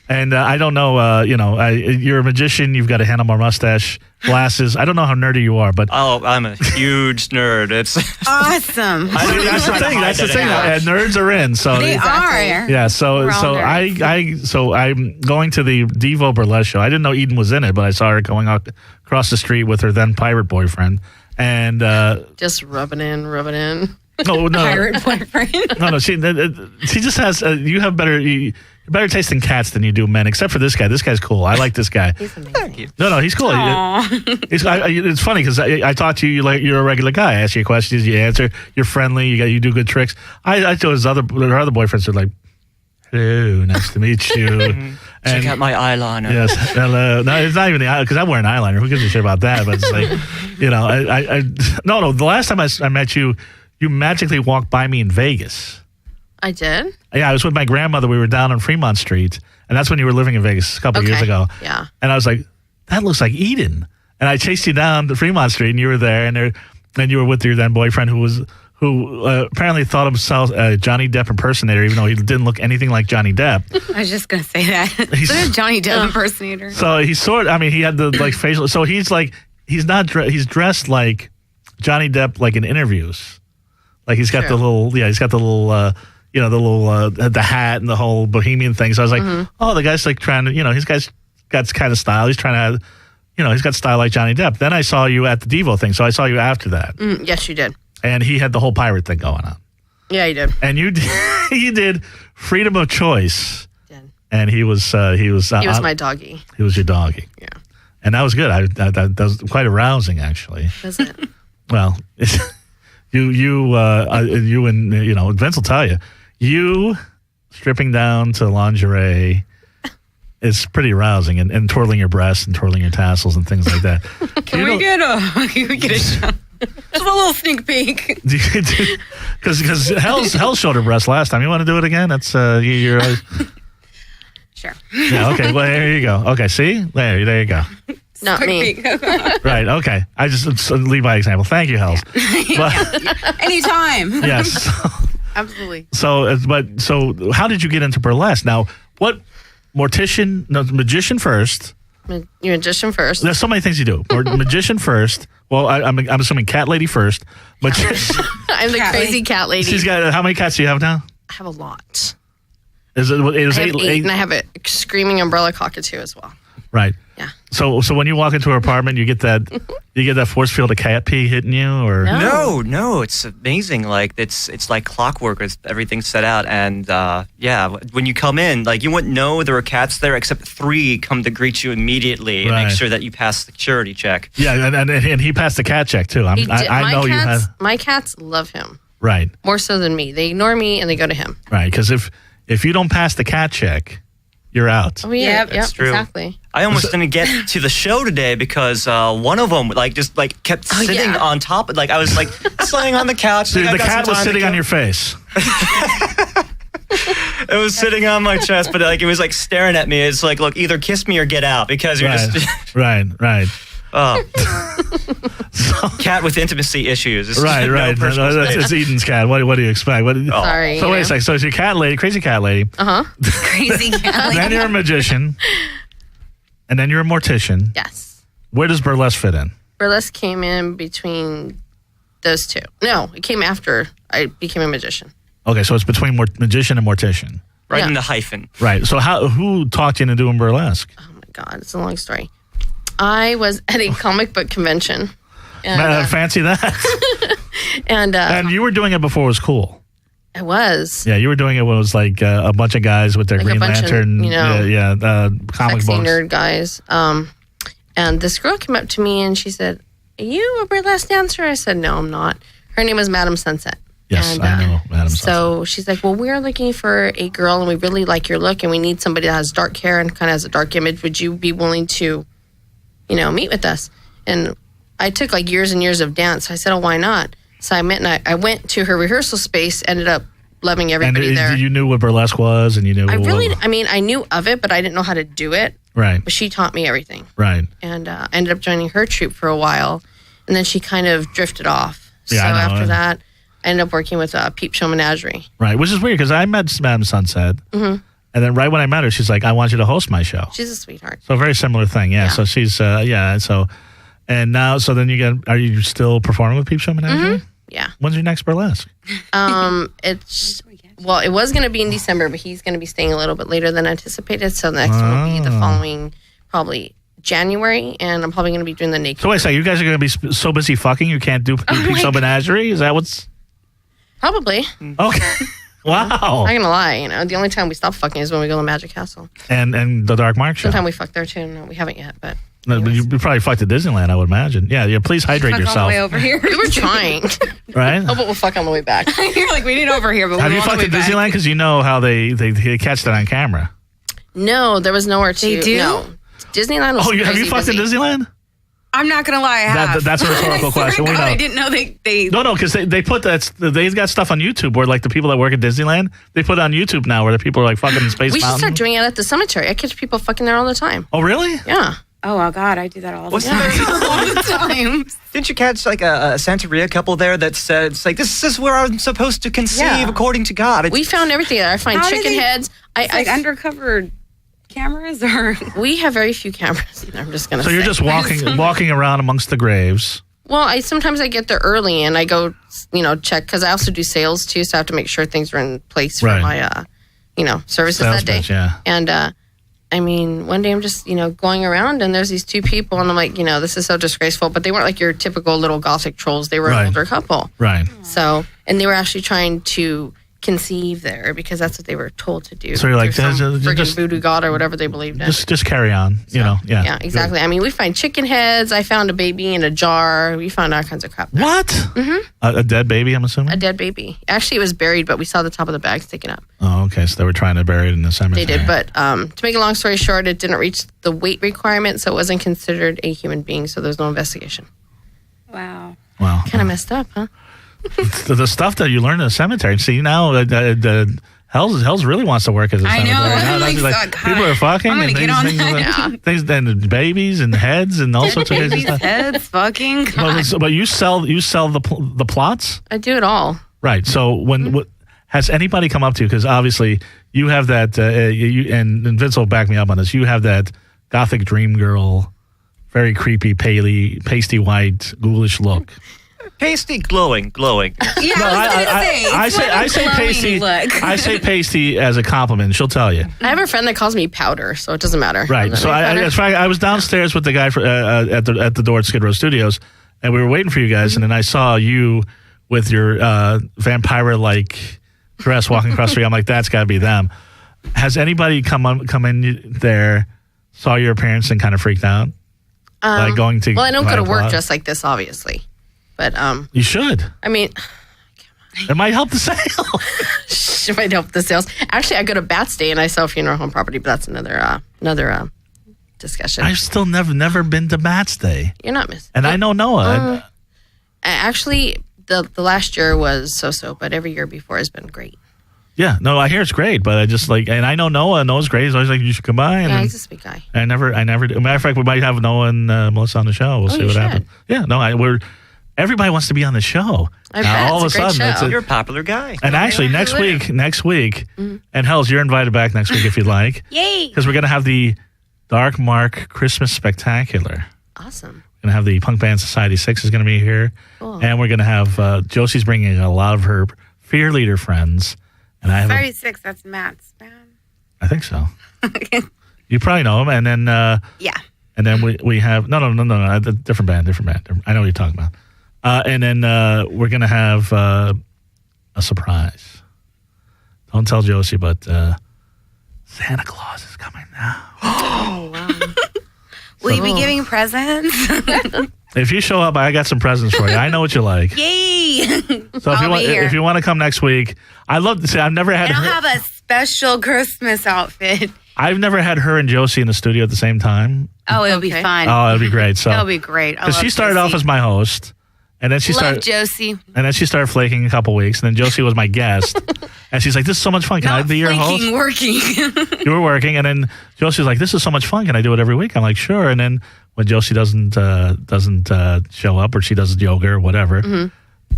And I don't know, you're a magician. You've got a handlebar mustache, glasses. I don't know how nerdy you are, but I'm a huge nerd. It's awesome. That's the thing. That's the thing. Nerds are in. So they are. Yeah. So I'm going to the Devo burlesque show. I didn't know Eden was in it, but I saw her going across the street with her then pirate boyfriend, and just rubbing in. No, pirate boyfriend. No. She just has. You have better taste in cats than you do men, except for this guy. This guy's cool. I like this guy. He's amazing. No, he's cool. It's funny because I talk to you like you're a regular guy. I ask you questions, you answer. You're friendly. You do good tricks. I told her other boyfriends are like, hello, nice to meet you. Check out my eyeliner. Yes, hello. No, it's not even the eyeliner because I wear an eyeliner. Who gives a shit about that? But it's like, no. The last time I met you, you magically walked by me in Vegas. I did? Yeah, I was with my grandmother. We were down on Fremont Street, and that's when you were living in Vegas a couple of years ago. Yeah. And I was like, that looks like Eden. And I chased you down to Fremont Street, and you were there, and you were with your then boyfriend who apparently thought himself a Johnny Depp impersonator, even though he didn't look anything like Johnny Depp. I was just going to say that. He's a Johnny Depp impersonator. So he he had the facial. So he's he's dressed like Johnny Depp, like in interviews. Like he's got the little the hat and the whole bohemian thing. So I was like, oh, the guy's like trying to, he's got kind of style. He's trying to, he's got style like Johnny Depp. Then I saw you at the Devo thing. So I saw you after that. Yes, you did. And he had the whole pirate thing going on. Yeah, he did. And you did freedom of choice. Did. And he was my doggy. He was your doggy. Yeah. And that was good. That was quite arousing, actually. Was it? Well, you and Vince will tell you, you stripping down to lingerie is pretty arousing, and twirling your breasts and twirling your tassels and things like that. Can we get a shot? Just a little sneak peek. Because Helles showed her breast last time. You want to do it again? That's you're. Sure. Yeah. Okay. Well, there you go. Okay. See, there you go. Not me. Right. Okay. I just lead by example. Thank you, Helles. But, anytime. Yes. Absolutely. So how did you get into burlesque? Now, what magician first? Magician first. There's so many things you do. Magician first. Well, I'm assuming cat lady first. But I'm the crazy cat lady. She's got how many cats do you have now? I have a lot. Is it? I have eight, and I have a screaming umbrella cockatoo as well. Right. Yeah. So when you walk into her apartment, you get that force field of cat pee hitting you, or no, it's amazing. Like it's like clockwork. Everything's set out, and when you come in, like you wouldn't know there were cats there, except 3 come to greet you immediately and make sure that you pass the security check. Yeah, and he passed the cat check too. I know you have. My cats love him. Right. More so than me. They ignore me and they go to him. Right, because if you don't pass the cat check, you're out. Oh yeah, that's true. Exactly. I almost didn't get to the show today because one of them kept sitting on top. Like I was sitting on the couch. Dude, the cat was sitting on your face. It was sitting on my chest, but it was staring at me. It's like, look, either kiss me or get out because you're just right. Oh. Cat with intimacy issues. It's right. It's Eden's cat. What do you expect? Sorry. So wait a second. So it's your cat lady, crazy cat lady. Crazy cat lady. Then you're a magician. And then you're a mortician. Yes. Where does burlesque fit in? Burlesque came in between those two. No, it came after I became a magician. Okay, so it's between magician and mortician. Right in the hyphen. Right. So who talked you into doing burlesque? Oh my God, it's a long story. I was at a comic book convention. And, fancy that. and you were doing it before it was cool. I was. Yeah, you were doing it when it was a bunch of guys with their Green Lantern, comic sexy books. Nerd guys. And this girl came up to me and she said, "Are you a burlesque dancer?" I said, "No, I'm not." Her name was Madam Sunset. Yes, and, I know Madam Sunset. So she's like, "Well, we're looking for a girl and we really like your look and we need somebody that has dark hair and kind of has a dark image. Would you be willing to, meet with us?" And I took years and years of dance. So I said, "Oh, why not?" So I met and I went to her rehearsal space, ended up loving everybody there. And you knew what burlesque was and you knew... I knew of it, but I didn't know how to do it. Right. But she taught me everything. Right. And I ended up joining her troupe for a while. And then she kind of drifted off. Yeah, so after that, I ended up working with Peep Show Menagerie. Right, which is weird because I met Madam Sunset. Mm-hmm. And then right when I met her, she's like, "I want you to host my show." She's a sweetheart. So a very similar thing, yeah. So she's, and now, so then are you still performing with Peep Show Menagerie? Mm-hmm. Yeah. When's your next burlesque? It was going to be in December, but he's going to be staying a little bit later than anticipated. So the next one will be the following, probably January, and I'm probably going to be doing the naked. So wait a second, you guys are going to be so busy fucking you can't do Peep Show Menagerie? Is that what's... Probably. Okay. Wow. I'm not going to lie, the only time we stop fucking is when we go to Magic Castle. And the Dark Mark show. Sometimes we fuck there too. No, we haven't yet, but... No, but you probably fucked at Disneyland, I would imagine. Yeah, please hydrate yourself. On the way over here. We were trying. Right? Oh, but we'll fuck on the way back. You're like, we didn't over here, but have you fucked at Disneyland? Because you know how they catch that on camera. No, there was nowhere to... They do? No. Disneyland was have you fucked at Disneyland? I'm not going to lie, I have. That's a rhetorical question. We know. I didn't know they... No, because they put that... They've got stuff on YouTube where the people that work at Disneyland, they put it on YouTube now where the people are fucking in Space Mountain. We should start doing it at the cemetery. I catch people fucking there all the time. Oh, really? Yeah. Oh, God, I do that all the time. Didn't you catch a Santeria couple there that said, this is where I'm supposed to conceive according to God? We found everything there. I find chicken heads. Undercover cameras or... We have very few cameras. I'm just going to say. So you're just walking around amongst the graves. Well, sometimes I get there early and I go, check, because I also do sales too, so I have to make sure things are in place for my, services sales that day. Pitch, yeah. And, one day I'm just, going around and there's these two people and I'm like, this is so disgraceful. But they weren't your typical little gothic trolls. They were an older couple. Right. So, and they were actually trying to conceive there because that's what they were told to do. So you're like, friggin' voodoo god or whatever they believed in. Just carry on, Yeah, exactly. I mean, we find chicken heads. I found a baby in a jar. We found all kinds of crap. What? Mm-hmm. A dead baby, I'm assuming? A dead baby. Actually, it was buried, but we saw the top of the bag sticking up. Oh, okay. So they were trying to bury it in the cemetery. They did, but to make a long story short, it didn't reach the weight requirement, so it wasn't considered a human being, so there's no investigation. Wow. Kind of messed up, huh? The stuff that you learn in the cemetery. See, now Helles really wants to work as a cemetery. I know. People are fucking. I'm going to get on that. Things, and babies and heads and all sorts of crazy stuff. Heads, fucking. But you sell the plots? I do it all. Right. So has anybody come up to you? Because obviously you have that, and Vince will back me up on this. You have that gothic dream girl, very creepy, pasty white, ghoulish look. Pasty, glowing. Yeah, I say pasty. I say pasty as a compliment. She'll tell you. I have a friend that calls me powder, so it doesn't matter. Right. So I was downstairs with the guy at the door at Skidrow Studios, and we were waiting for you guys, and then I saw you with your vampire-like dress walking across the street. I'm like, that's got to be them. Has anybody come in there, saw your appearance, and kind of freaked out? Well, I don't go to work dressed like this, obviously. But you should. I mean, it might help the sale. It might help the sales. Actually, I go to Bats Day and I sell funeral home property, but that's another discussion. I've still never been to Bats Day. You're not missing. And I know Noah. Actually, the last year was so, but every year before has been great. Yeah, no, I hear it's great, but I just and I know Noah. Noah's great. He's always like, you should come by. And he's a sweet guy. I never do. Matter of fact, we might have Noah and Melissa on the show. We'll see what happens. Yeah, no, everybody wants to be on the show. I bet. All of a sudden, you're a popular guy. And actually, next week, and Helles, you're invited back next week if you'd like. Yay! Because we're going to have the Dark Mark Christmas Spectacular. Awesome. We're going to have the Punk Band Society 6 is going to be here. Cool. And we're going to have, Josie's bringing a lot of her Fear Leader friends. And I have 36, that's Matt's band. I think so. You probably know him. And then, yeah. And then we have, no, different band. I know what you're talking about. And then we're going to have a surprise. Don't tell Josie, but Santa Claus is coming now. Oh, wow. Will you be giving presents? If you show up, I got some presents for you. I know what you like. Yay! So if you want to come next week, I'd love to say I've never had I'll have a special Christmas outfit. I've never had her and Josie in the studio at the same time. Oh, it'll be fun. Oh, it'll be great. So it'll be great. Because she started off as my host. And then she started Josie. And then she started flaking a couple weeks. And then Josie was my guest. And she's like, this is so much fun. Can I be your host? Working. You were working. And then Josie was like, this is so much fun. Can I do it every week? I'm like, sure. And then when Josie doesn't show up or she does yoga or whatever,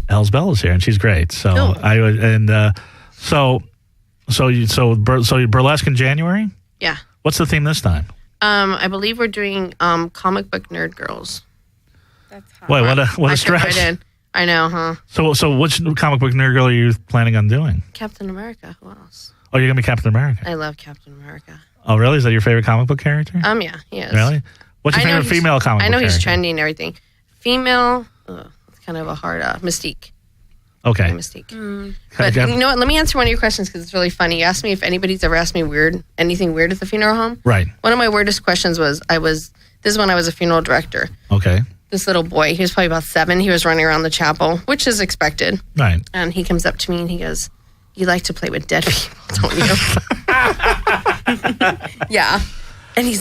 Helles Belle is here and she's great. So cool. So burlesque in January? Yeah. What's the theme this time? I believe we're doing comic book nerd girls. That's hot. Wait, what a stretch. Right, I know, huh? So which comic book nerd girl are you planning on doing? Captain America. Who else? Oh, you're going to be Captain America. I love Captain America. Oh, really? Is that your favorite comic book character? Yeah, he is. Really? What's your favorite female comic book character? I know he's trendy and everything. Female, it's kind of a hard, Mystique. Okay. Mystique. But you know what? Let me answer one of your questions because it's really funny. You asked me if anybody's ever asked me anything weird at the funeral home. Right. One of my weirdest questions was, this is when I was a funeral director. Okay. This little boy, he was probably about 7. He was running around the chapel, which is expected. Right. And he comes up to me and he goes, you like to play with dead people, don't you? Yeah. And he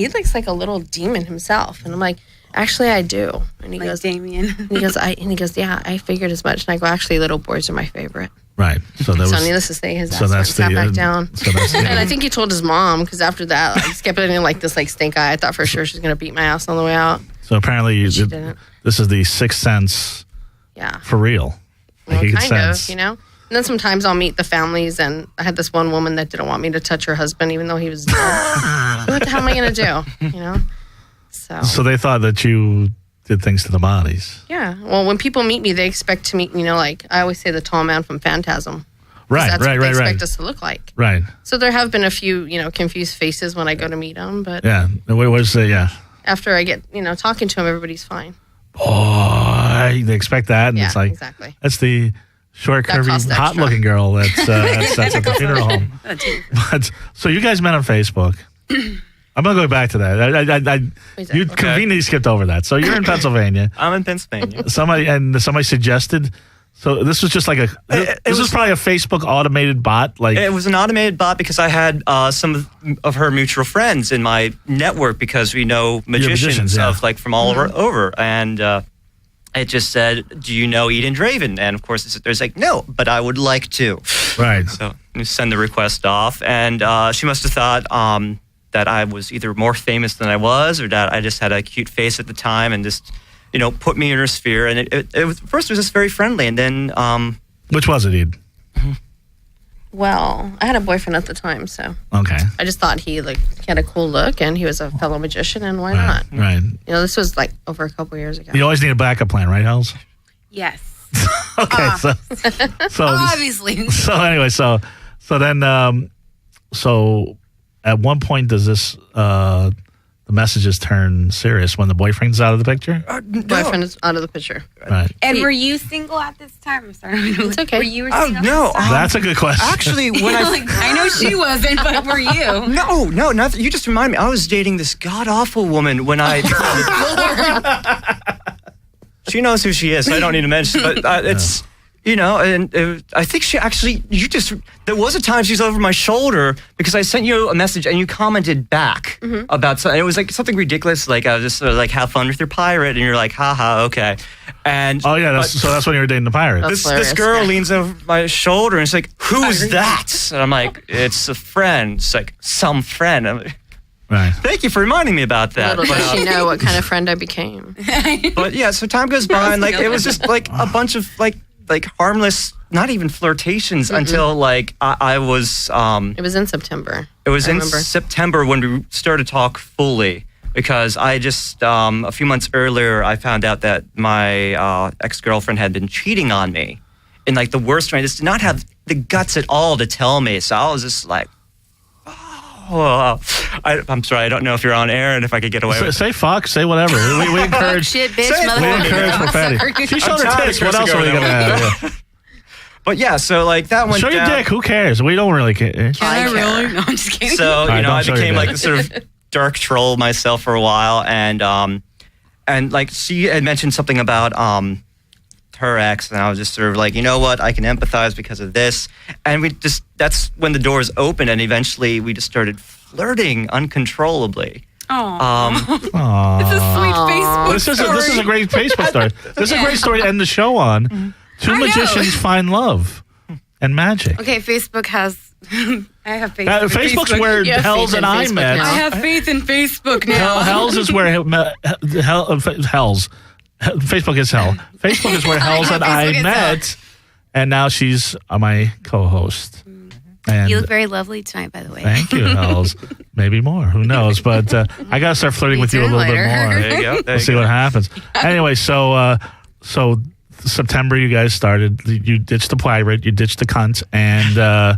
looks like a little demon himself. And I'm like, actually, I do. And he goes, Damien. And he goes, yeah, I figured as much. And I go, actually, little boys are my favorite. Right. So needless to say, his ass sat back down. And I think he told his mom, because after that, he kept it in like this stink eye. I thought for sure she was going to beat my ass on the way out. So apparently didn't. This is the Sixth Sense for real. Well, kind of, you know? And then sometimes I'll meet the families, and I had this one woman that didn't want me to touch her husband, even though he was dead. What the hell am I going to do? You know? So they thought that you did things to the bodies. Yeah. Well, when people meet me, they expect to meet, like I always say, the tall man from Phantasm. Right, that's what they right. expect us to look like. Right. So there have been a few, confused faces when I go to meet them, but yeah. After I get, talking to them, everybody's fine. Boy, they expect that, and it's like exactly. That's the short, curvy, hot-looking girl that's at the funeral home. But so you guys met on Facebook. I'm going to go back to that. You conveniently skipped over that. So you're in Pennsylvania. I'm in Pennsylvania. Somebody suggested. So this was just like this was probably a Facebook automated bot. Like it was an automated bot because I had some of her mutual friends in my network because we know magicians from all over, and it just said, "Do you know Eden Draven?" And of course, there's like, "No, but I would like to." Right. So you send the request off, and she must have thought that I was either more famous than I was, or that I just had a cute face at the time, and just. Put me in her sphere, and it was first it was just very friendly, and then which was it, Ed? Well, I had a boyfriend at the time, so okay. I just thought he had a cool look, and he was a fellow magician, and why not? Right. This was like over a couple years ago. You always need a backup plan, right, Helles? Yes. Okay, so obviously. So anyway, so then so at one point does this the messages turn serious when the boyfriend's out of the picture? Boyfriend is out of the picture. Right. And were you single at this time? I'm sorry. It's okay. Were you single? No. That's a good question. Actually, when I know she wasn't, but were you? No, nothing. You just remind me. I was dating this god-awful woman when I... She knows who she is, so I don't need to mention, but it's... and I think she actually, there was a time she was over my shoulder because I sent you a message and you commented back about something. It was like something ridiculous, like I was just sort of like, have fun with your pirate, and you're like, haha, okay. And oh yeah, that's when you were dating the pirate. This girl leans over my shoulder and it's like, who's that? And I'm like, it's a friend. It's like, some friend. I'm like, right. Thank you for reminding me about that. Little does she know what kind of friend I became. But yeah, so time goes by and it was just like a bunch of like harmless, not even flirtations until I was. It was in September. It was in September when we started to talk fully because I just a few months earlier I found out that my ex-girlfriend had been cheating on me in the worst way. Just did not have the guts at all to tell me. So I was just like. Oh, I'm sorry. I don't know if you're on air and if I could get away with it. Say fuck. Say whatever. We encourage. Shit, bitch, we encourage profanity. She showed her tits. What else are we gonna have? Yeah. But yeah, so that went. Show your dick. Who cares? We don't really care. Can I really? No, I'm just kidding. So I became the sort of dark troll myself for a while, and she had mentioned something about her ex, and I was just sort of like, you know what, I can empathize because of this, and that's when the doors opened, and eventually we just started flirting uncontrollably. It's a sweet Facebook story. This is a great Facebook story. This is a great story to end the show on. Two magicians find love and magic. Okay, Facebook has... I have Facebook. Facebook's where Helles and I met. I have faith in Facebook now. Helles is where Helles. Facebook is hell. Facebook is where Helles and I met, and now she's my co-host. And you look very lovely tonight, by the way. Thank you, Helles. Maybe more. Who knows? But I got to start flirting with you a little bit more. There you go. We'll see what happens. Anyway, so September, you guys started. You ditched the pirate. You ditched the cunt, and the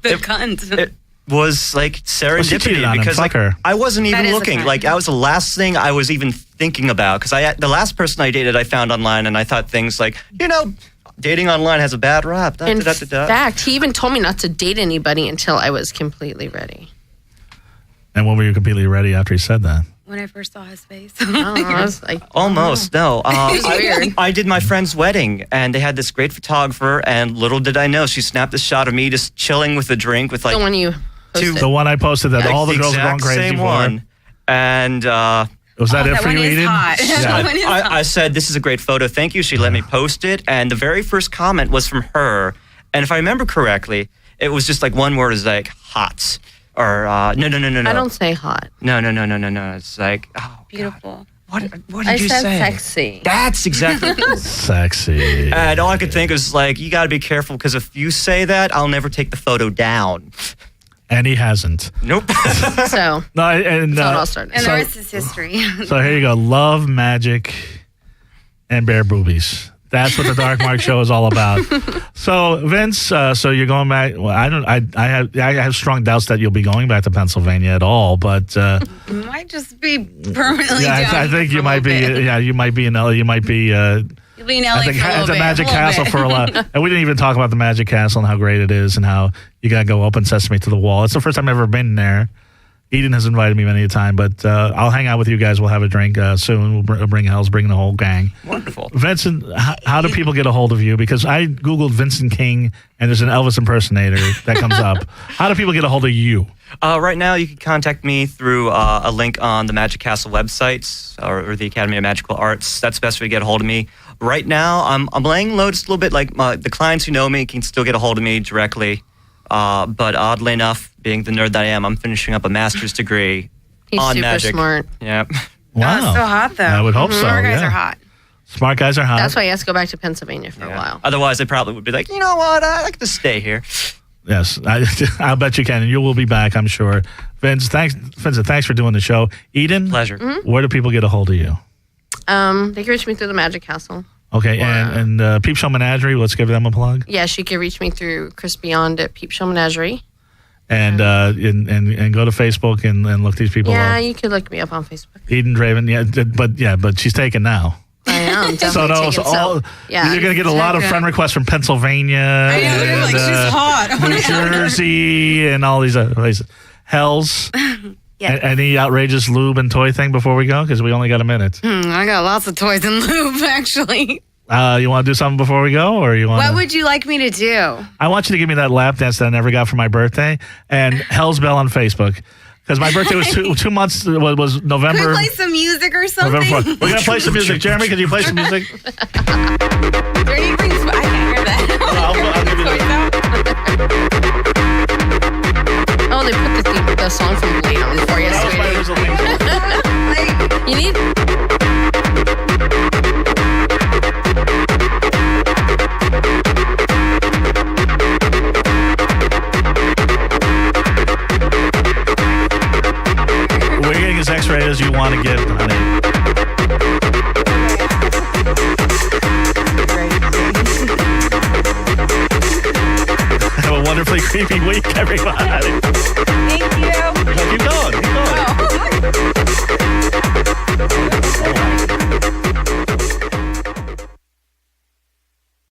cunt. It was serendipity because I wasn't even looking. That was the last thing I was even thinking about because the last person I dated I found online, and I thought things like, dating online has a bad rap. In fact, he even told me not to date anybody until I was completely ready. And when were you completely ready after he said that? When I first saw his face. I was like, almost, no. It was weird. I did my friend's wedding, and they had this great photographer, and little did I know, she snapped this shot of me just chilling with a drink with the one you posted. The one I posted that all the girls were going crazy same for. One. And was that it for you, Eden? I said, this is a great photo. Thank you. She let me post it. And the very first comment was from her. And if I remember correctly, it was just one word is hot. Or no. I don't say hot. No. It's beautiful. God. What did you say? I said sexy. That's exactly sexy. And all I could think was you got to be careful because if you say that, I'll never take the photo down. And he hasn't. Nope. So it all started. And the rest is history. So here you go. Love, magic, and bare boobies. That's what the Dark Mark Show is all about. So Vince, so you're going back. Well, I have strong doubts that you'll be going back to Pennsylvania at all, but you might just be permanently. Yeah, I think you might be. Yeah, you might be in LA. You might be You'll be in LA for a little At the bit, Magic Castle for a lot. And we didn't even talk about the Magic Castle and how great it is and how you got to go open sesame to the wall. It's the first time I've ever been there. Eden has invited me many a time, but I'll hang out with you guys. We'll have a drink soon. We'll bring Helles, bring the whole gang. Wonderful. Vincent, how do people get a hold of you? Because I Googled Vincent King, and there's an Elvis impersonator that comes up. How do people get a hold of you? Right now, you can contact me through a link on the Magic Castle website or the Academy of Magical Arts. That's the best way to get a hold of me. Right now, I'm laying low just a little bit. Like the clients who know me can still get a hold of me directly. But oddly enough, being the nerd that I am, I'm finishing up a master's degree on magic. He's super smart. Yeah. Wow. Oh, so hot, though. I would hope so. Smart guys are hot. Smart guys are hot. That's why he has to go back to Pennsylvania for a while. Otherwise, I probably would be like, you know what? I like to stay here. Yes, I'll bet you can. And you will be back, I'm sure. Vincent, thanks for doing the show. Eden? Pleasure. Where do people get a hold of you? They can reach me through the Magic Castle. Okay, and Peep Show Menagerie, let's give them a plug. Yes, you can reach me through Chris Beyond at Peep Show Menagerie. And go to Facebook and look these people up. Yeah, you could look me up on Facebook. Eden Draven, but she's taken now. I am definitely you're going to get a lot of friend requests from Pennsylvania, and, she's hot. New Jersey, and all these other places. Helles, any outrageous lube and toy thing before we go? Because we only got a minute. I got lots of toys and lube, actually. You want to do something before we go, or you want? What would you like me to do? I want you to give me that lap dance that I never got for my birthday, and Helles Belle on Facebook. Because my birthday was 2 months, was November. Can we play some music or something? We're going to play some music. Jeremy, can you play some music? I can't hear that. I'll give you that. Oh, they put the song from Blade on for you, sweetie. You need... We're getting as X-rated as you want to get, honey. Have a wonderfully creepy week, everybody. Thank you. Keep going. Oh.